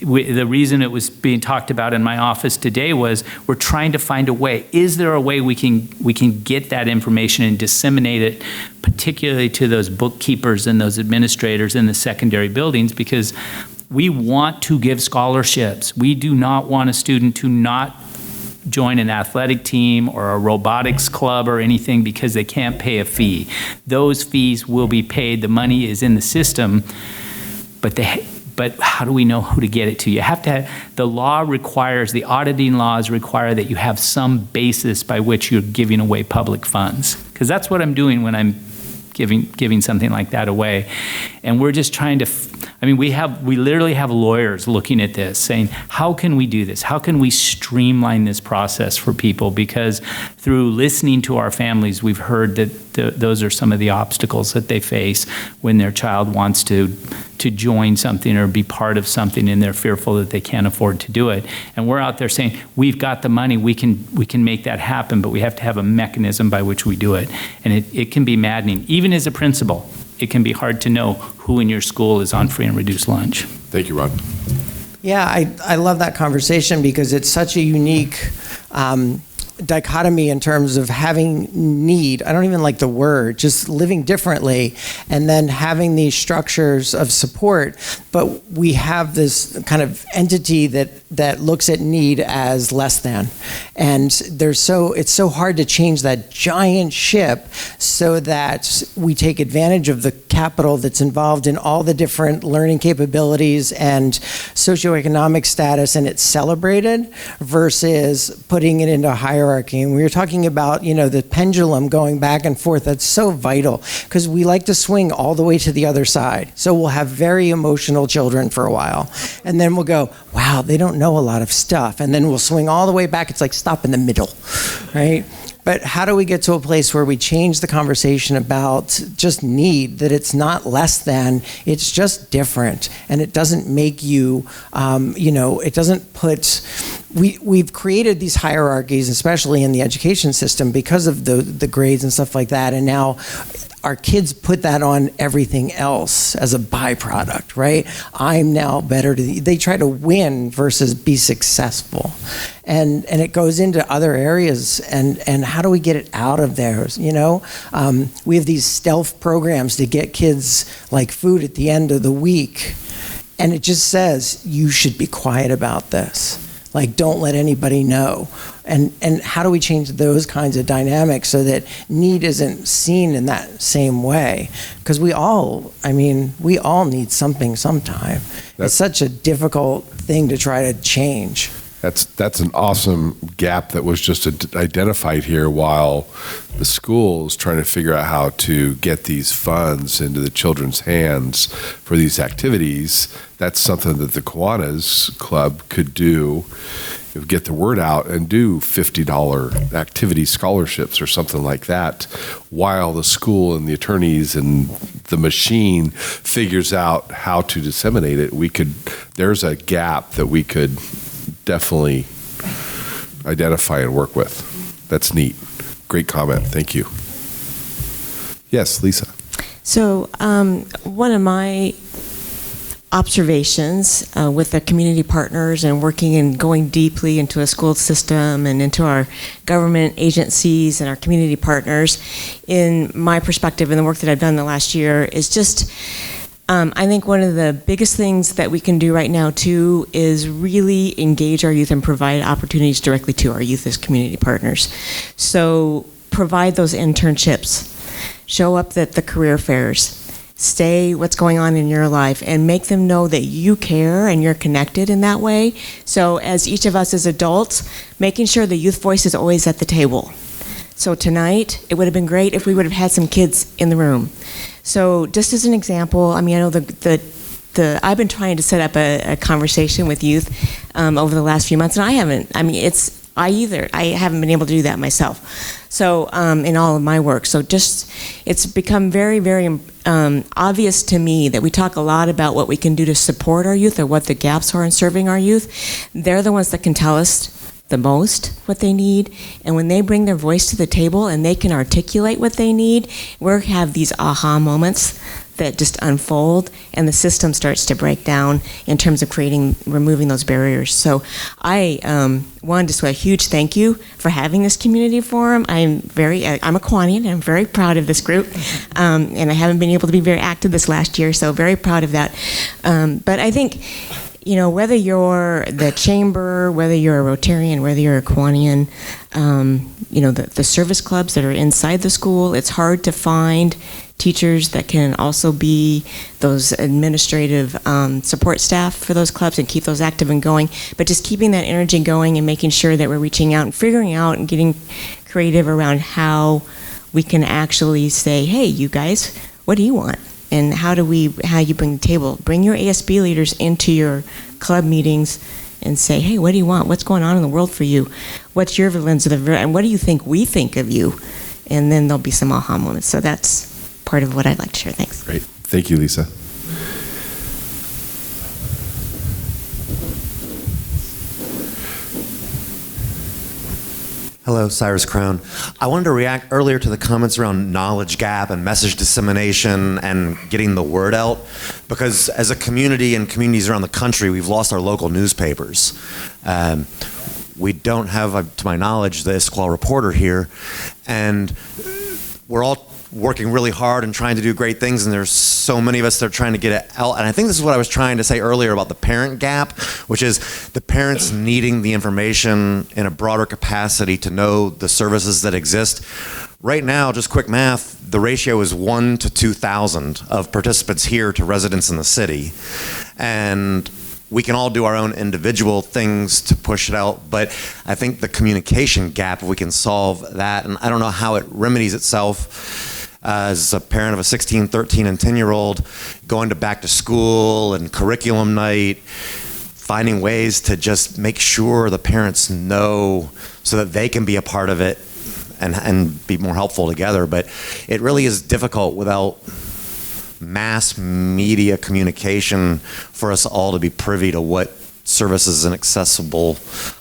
B: the reason it was being talked about in my office today was, we're trying to find a way. Is there a way we can get that information and disseminate it, particularly to those bookkeepers and those administrators in the secondary buildings? Because we want to give scholarships. We do not want a student to not join an athletic team or a robotics club or anything because they can't pay a fee. Those fees will be paid. The money is in the system, but how do we know who to get it to? You have to have, the law requires, the auditing laws require that you have some basis by which you're giving away public funds. Because that's what I'm doing when I'm giving something like that away. And we're just trying to, we literally have lawyers looking at this saying, how can we do this? How can we streamline this process for people? Because through listening to our families, we've heard that those are some of the obstacles that they face when their child wants to join something or be part of something, and they're fearful that they can't afford to do it. And we're out there saying, we've got the money, we can make that happen, but we have to have a mechanism by which we do it. And it can be maddening. Even as a principal, it can be hard to know who in your school is on free and reduced lunch.
A: Thank you, Ron.
O: Yeah, I love that conversation because it's such a unique dichotomy in terms of having need. I don't even like the word, just living differently, and then having these structures of support. But we have this kind of entity that looks at need as less than. And it's so hard to change that giant ship so that we take advantage of the capital that's involved in all the different learning capabilities and socioeconomic status, and it's celebrated, versus putting it into a hierarchy. And we were talking about, the pendulum going back and forth. That's so vital, because we like to swing all the way to the other side. So we'll have very emotional children for a while, and then we'll go, wow, they don't know a lot of stuff. And then we'll swing all the way back. It's like, stop in the middle, right? But how do we get to a place where we change the conversation about just need, that it's not less than, it's just different, and it doesn't make you, it doesn't put, we've created these hierarchies, especially in the education system, because of the grades and stuff like that, and now our kids put that on everything else as a byproduct, right? I'm now better they try to win versus be successful. And it goes into other areas, and how do we get it out of there? We have these stealth programs to get kids like food at the end of the week, and it just says, you should be quiet about this. Like, don't let anybody know. And how do we change those kinds of dynamics so that need isn't seen in that same way? Because we all need something sometime. It's such a difficult thing to try to change.
A: That's an awesome gap that was just identified here while the school's trying to figure out how to get these funds into the children's hands for these activities. That's something that the Kiwanis Club could do. get the word out and do $50 activity scholarships or something like that, while the school and the attorneys and the machine figures out how to disseminate it. There's a gap that we could definitely identify and work with. That's neat. Great comment. Thank you. Yes, Lisa.
P: So one of my observations with the community partners and working and going deeply into a school system and into our government agencies and our community partners, in my perspective and the work that I've done the last year, is just I think one of the biggest things that we can do right now too is really engage our youth and provide opportunities directly to our youth as community partners. So provide those internships, show up at the career fairs, say what's going on in your life, and make them know that you care and you're connected in that way. So as each of us as adults, making sure the youth voice is always at the table. So tonight, it would have been great if we would have had some kids in the room. So just as an example, I know I've been trying to set up a conversation with youth over the last few months, and I haven't. I haven't been able to do that myself. So in all of my work, so just it's become very, very obvious to me that we talk a lot about what we can do to support our youth or what the gaps are in serving our youth. They're the ones that can tell us the most what they need, and when they bring their voice to the table and they can articulate what they need, we have these aha moments that just unfold, and the system starts to break down in terms of removing those barriers. So I wanted to say a huge thank you for having this community forum. I'm a Kiwanian, and I'm very proud of this group, and I haven't been able to be very active this last year, so very proud of that. But I think, whether you're the chamber, whether you're a Rotarian, whether you're a Kiwanian, the service clubs that are inside the school, it's hard to find teachers that can also be those administrative support staff for those clubs and keep those active and going. But just keeping that energy going and making sure that we're reaching out and figuring out and getting creative around how we can actually say, hey, you guys, what do you want? And how you bring the table. Bring your ASB leaders into your club meetings and say, hey, what do you want? What's going on in the world for you? What's your lens of and what do you think we think of you? And then there'll be some aha moments. So that's part of what I'd like to share. Thanks.
A: Great. Thank you, Lisa.
Q: Hello, Cyrus Crown. I wanted to react earlier to the comments around knowledge gap and message dissemination and getting the word out, because as a community and communities around the country, we've lost our local newspapers. We don't have, to my knowledge, the Issaquah Reporter here, and we're all working really hard and trying to do great things, and there's so many of us that are trying to get it out. And I think this is what I was trying to say earlier about the parent gap, which is the parents needing the information in a broader capacity to know the services that exist. Right now, just quick math, the ratio is 1 to 2,000 of participants here to residents in the city. And we can all do our own individual things to push it out, but I think the communication gap, if we can solve that, and I don't know how it remedies itself. As a parent of a 16, 13, and 10-year-old, going to back to school and curriculum night, finding ways to just make sure the parents know so that they can be a part of it and be more helpful together. But it really is difficult without mass media communication for us all to be privy to what services and accessible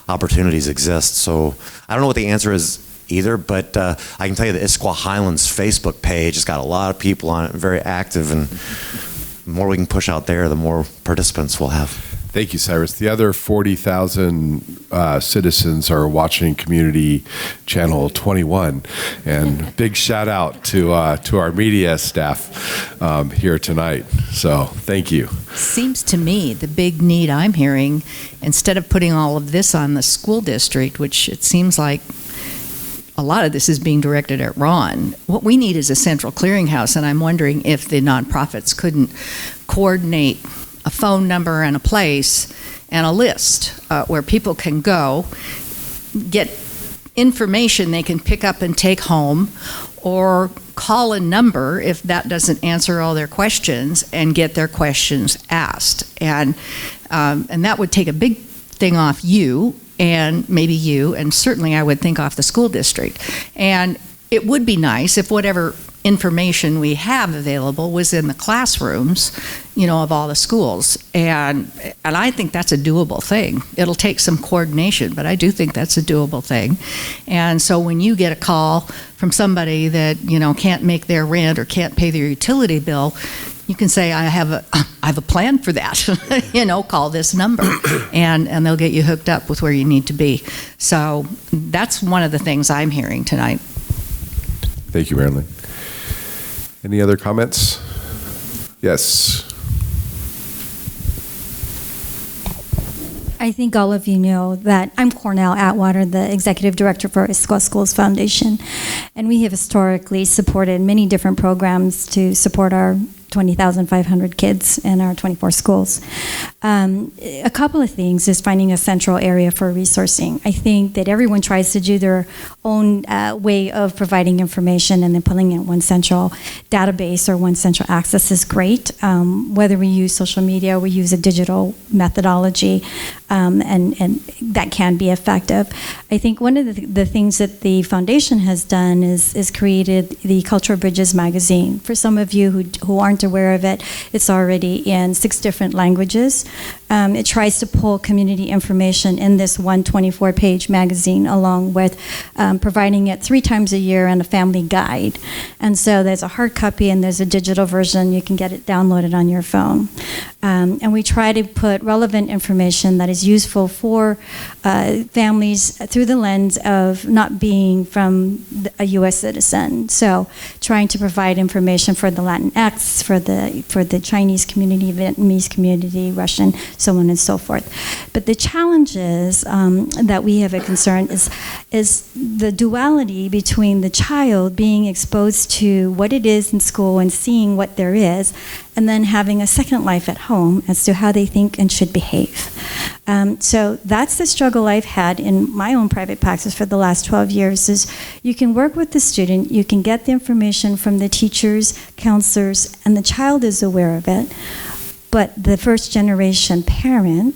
Q: opportunities exist. So I don't know what the answer is either, but I can tell you the Issaquah Highlands Facebook page has got a lot of people on it, very active, and the more we can push out there, the more participants we'll have.
A: Thank you, Cyrus. The other 40,000 citizens are watching Community Channel 21, and big shout out to our media staff here tonight. So thank you.
M: Seems to me the big need I'm hearing, instead of putting all of this on the school district, which it seems like a lot of this is being directed at Ron, what we need is a central clearinghouse, and I'm wondering if the nonprofits couldn't coordinate a phone number and a place and a list where people can go, get information they can pick up and take home, or call a number if that doesn't answer all their questions and get their questions asked. And that would take a big thing off you and maybe you, and certainly I would think off the school district. And it would be nice if whatever information we have available was in the classrooms, of all the schools. And I think that's a doable thing. It'll take some coordination, but I do think that's a doable thing. And so when you get a call from somebody that, can't make their rent or can't pay their utility bill, you can say, I have a plan for that. Call this number, and they'll get you hooked up with where you need to be. So that's one of the things I'm hearing tonight.
A: Thank you, Marilyn. Any other comments? Yes.
R: I think all of you know that I'm Cornell Atwater, the Executive Director for Issaquah Schools Foundation, and we have historically supported many different programs to support our 20,500 kids in our 24 schools. A couple of things is finding a central area for resourcing. I think that everyone tries to do their own way of providing information, and then pulling in one central database or one central access is great. Whether we use social media, we use a digital methodology, and that can be effective. I think one of the things that the foundation has done is created the Cultural Bridges magazine. For some of you who aren't aware of it, it's already in 6 different languages. It tries to pull community information in this 124-page magazine, along with providing it 3 times a year and a family guide. And so there's a hard copy and there's a digital version. You can get it downloaded on your phone. And we try to put relevant information that is useful for families through the lens of not being from a U.S. citizen. So trying to provide information for the Latinx, for the Chinese community, Vietnamese community, Russian, so on and so forth. But the challenges that we have a concern is the duality between the child being exposed to what it is in school and seeing what there is, and then having a second life at home as to how they think and should behave. So that's the struggle I've had in my own private practice for the last 12 years, is you can work with the student, you can get the information from the teachers, counselors, and the child is aware of it, but the first generation parent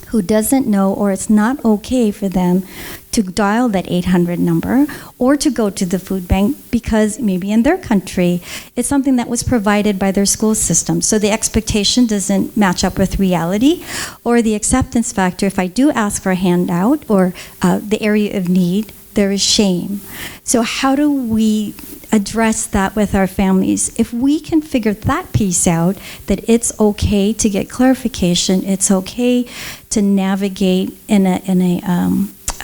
R: who doesn't know, or it's not okay for them to dial that 800 number or to go to the food bank because maybe in their country it's something that was provided by their school system. So the expectation doesn't match up with reality, or the acceptance factor. If I do ask for a handout or the area of need, there is shame. So how do we address that with our families? If we can figure that piece out, that it's okay to get clarification, it's okay to navigate in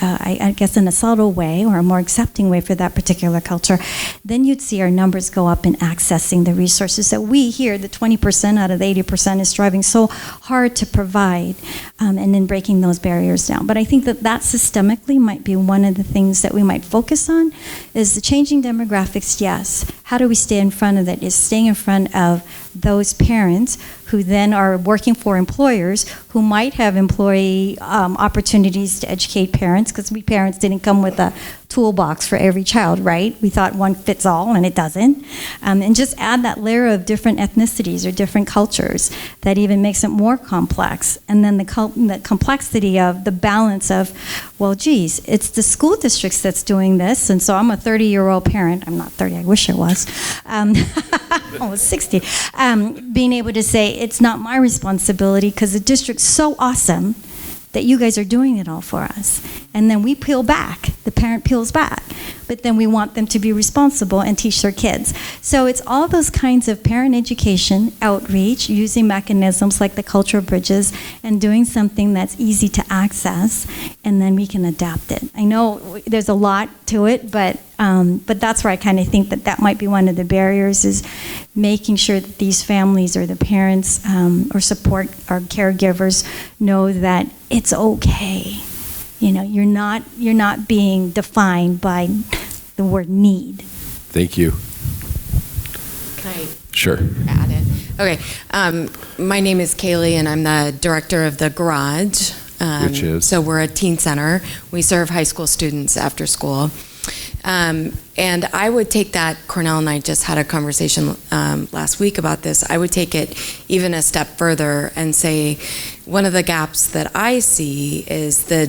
R: I guess in a subtle way or a more accepting way for that particular culture, then you'd see our numbers go up in accessing the resources that we here, the 20% out of the 80%, is striving so hard to provide, and then breaking those barriers down. But I think that systemically might be one of the things that we might focus on, is the changing demographics, yes. How do we stay in front of that? Is staying in front of those parents who then are working for employers who might have employee opportunities to educate parents, because we parents didn't come with a toolbox for every child, right? We thought one fits all, and it doesn't. And just add that layer of different ethnicities or different cultures that even makes it more complex. And then the complexity of the balance of, well, geez, it's the school districts that's doing this, and so I'm a 30-year-old parent. I'm not 30, I wish I was. Almost 60. Being able to say, it's not my responsibility because the district's so awesome that you guys are doing it all for us. And then we peel back, the parent peels back, but then we want them to be responsible and teach their kids. So it's all those kinds of parent education, outreach, using mechanisms like the cultural bridges, and doing something that's easy to access, and then we can adapt it. I know there's a lot to it, but that's where I kind of think that might be one of the barriers, is making sure that these families or the parents or support or caregivers know that it's okay. You know, you're not being defined by the word need.
A: Thank you.
P: Can I
A: Sure.
P: add in? Okay. My name is Kaylee, and I'm the director of the Garage.
A: Which is?
P: So we're a teen center. We serve high school students after school.
S: And I would take that, Cornell and I just had a conversation last week about this, I would take it even a step further and say one of the gaps that I see is the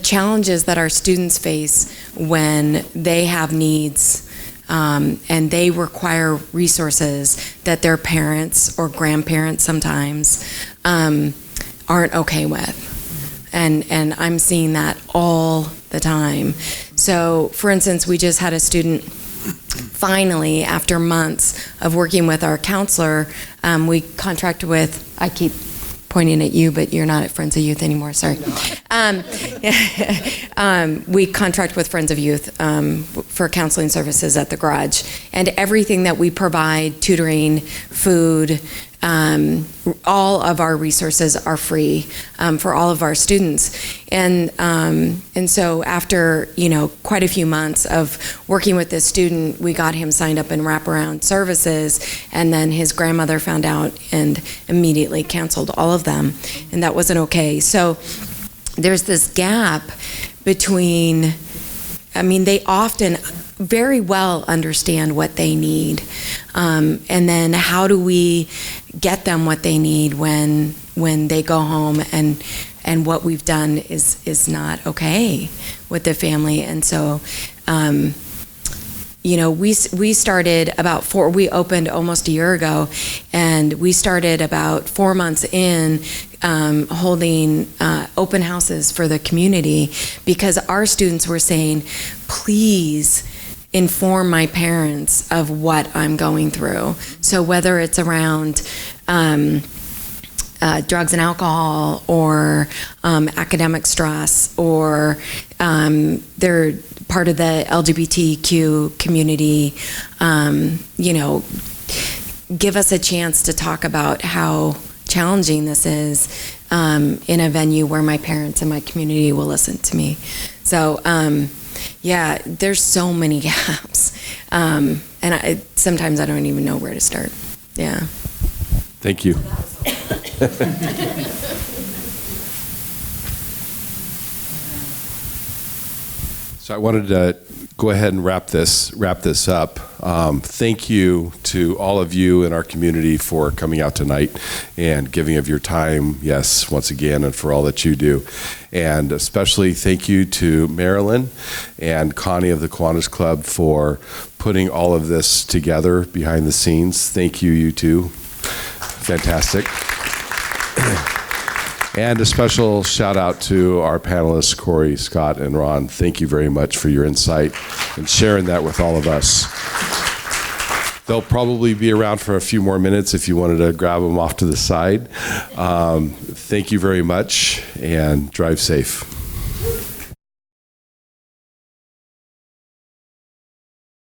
S: challenges that our students face when they have needs and they require resources that their parents or grandparents sometimes aren't okay with. And I'm seeing that all the time. So, for instance, we just had a student, finally, after months of working with our counselor, we contracted with, I keep pointing at you, but you're not at Friends of Youth anymore, sorry. We contract with Friends of Youth for counseling services at the garage. And everything that we provide, tutoring, food, all of our resources are free for all of our students. And so after, quite a few months of working with this student, we got him signed up in wraparound services, and then his grandmother found out and immediately canceled all of them, and that wasn't okay. So there's this gap between, they often very well understand what they need, and then how do we get them what they need when they go home and what we've done is not okay with the family. And so we started we opened almost a year ago, and we started about 4 months in holding open houses for the community, because our students were saying, please inform my parents of what I'm going through. So whether it's around drugs and alcohol, or academic stress, or they're part of the LGBTQ community, give us a chance to talk about how challenging this is in a venue where my parents and my community will listen to me. So yeah, there's so many gaps, and sometimes I don't even know where to start. Yeah.
A: Thank you. So I wanted to go ahead and wrap this up. Thank you to all of you in our community for coming out tonight and giving of your time, yes, once again, and for all that you do. And especially thank you to Marilyn and Connie of the Kiwanis Club for putting all of this together behind the scenes. Thank you, you two. Fantastic. And a special shout out to our panelists, Cori, Scott, and Ron. Thank you very much for your insight and sharing that with all of us. They'll probably be around for a few more minutes if you wanted to grab them off to the side. Thank you very much, and drive safe.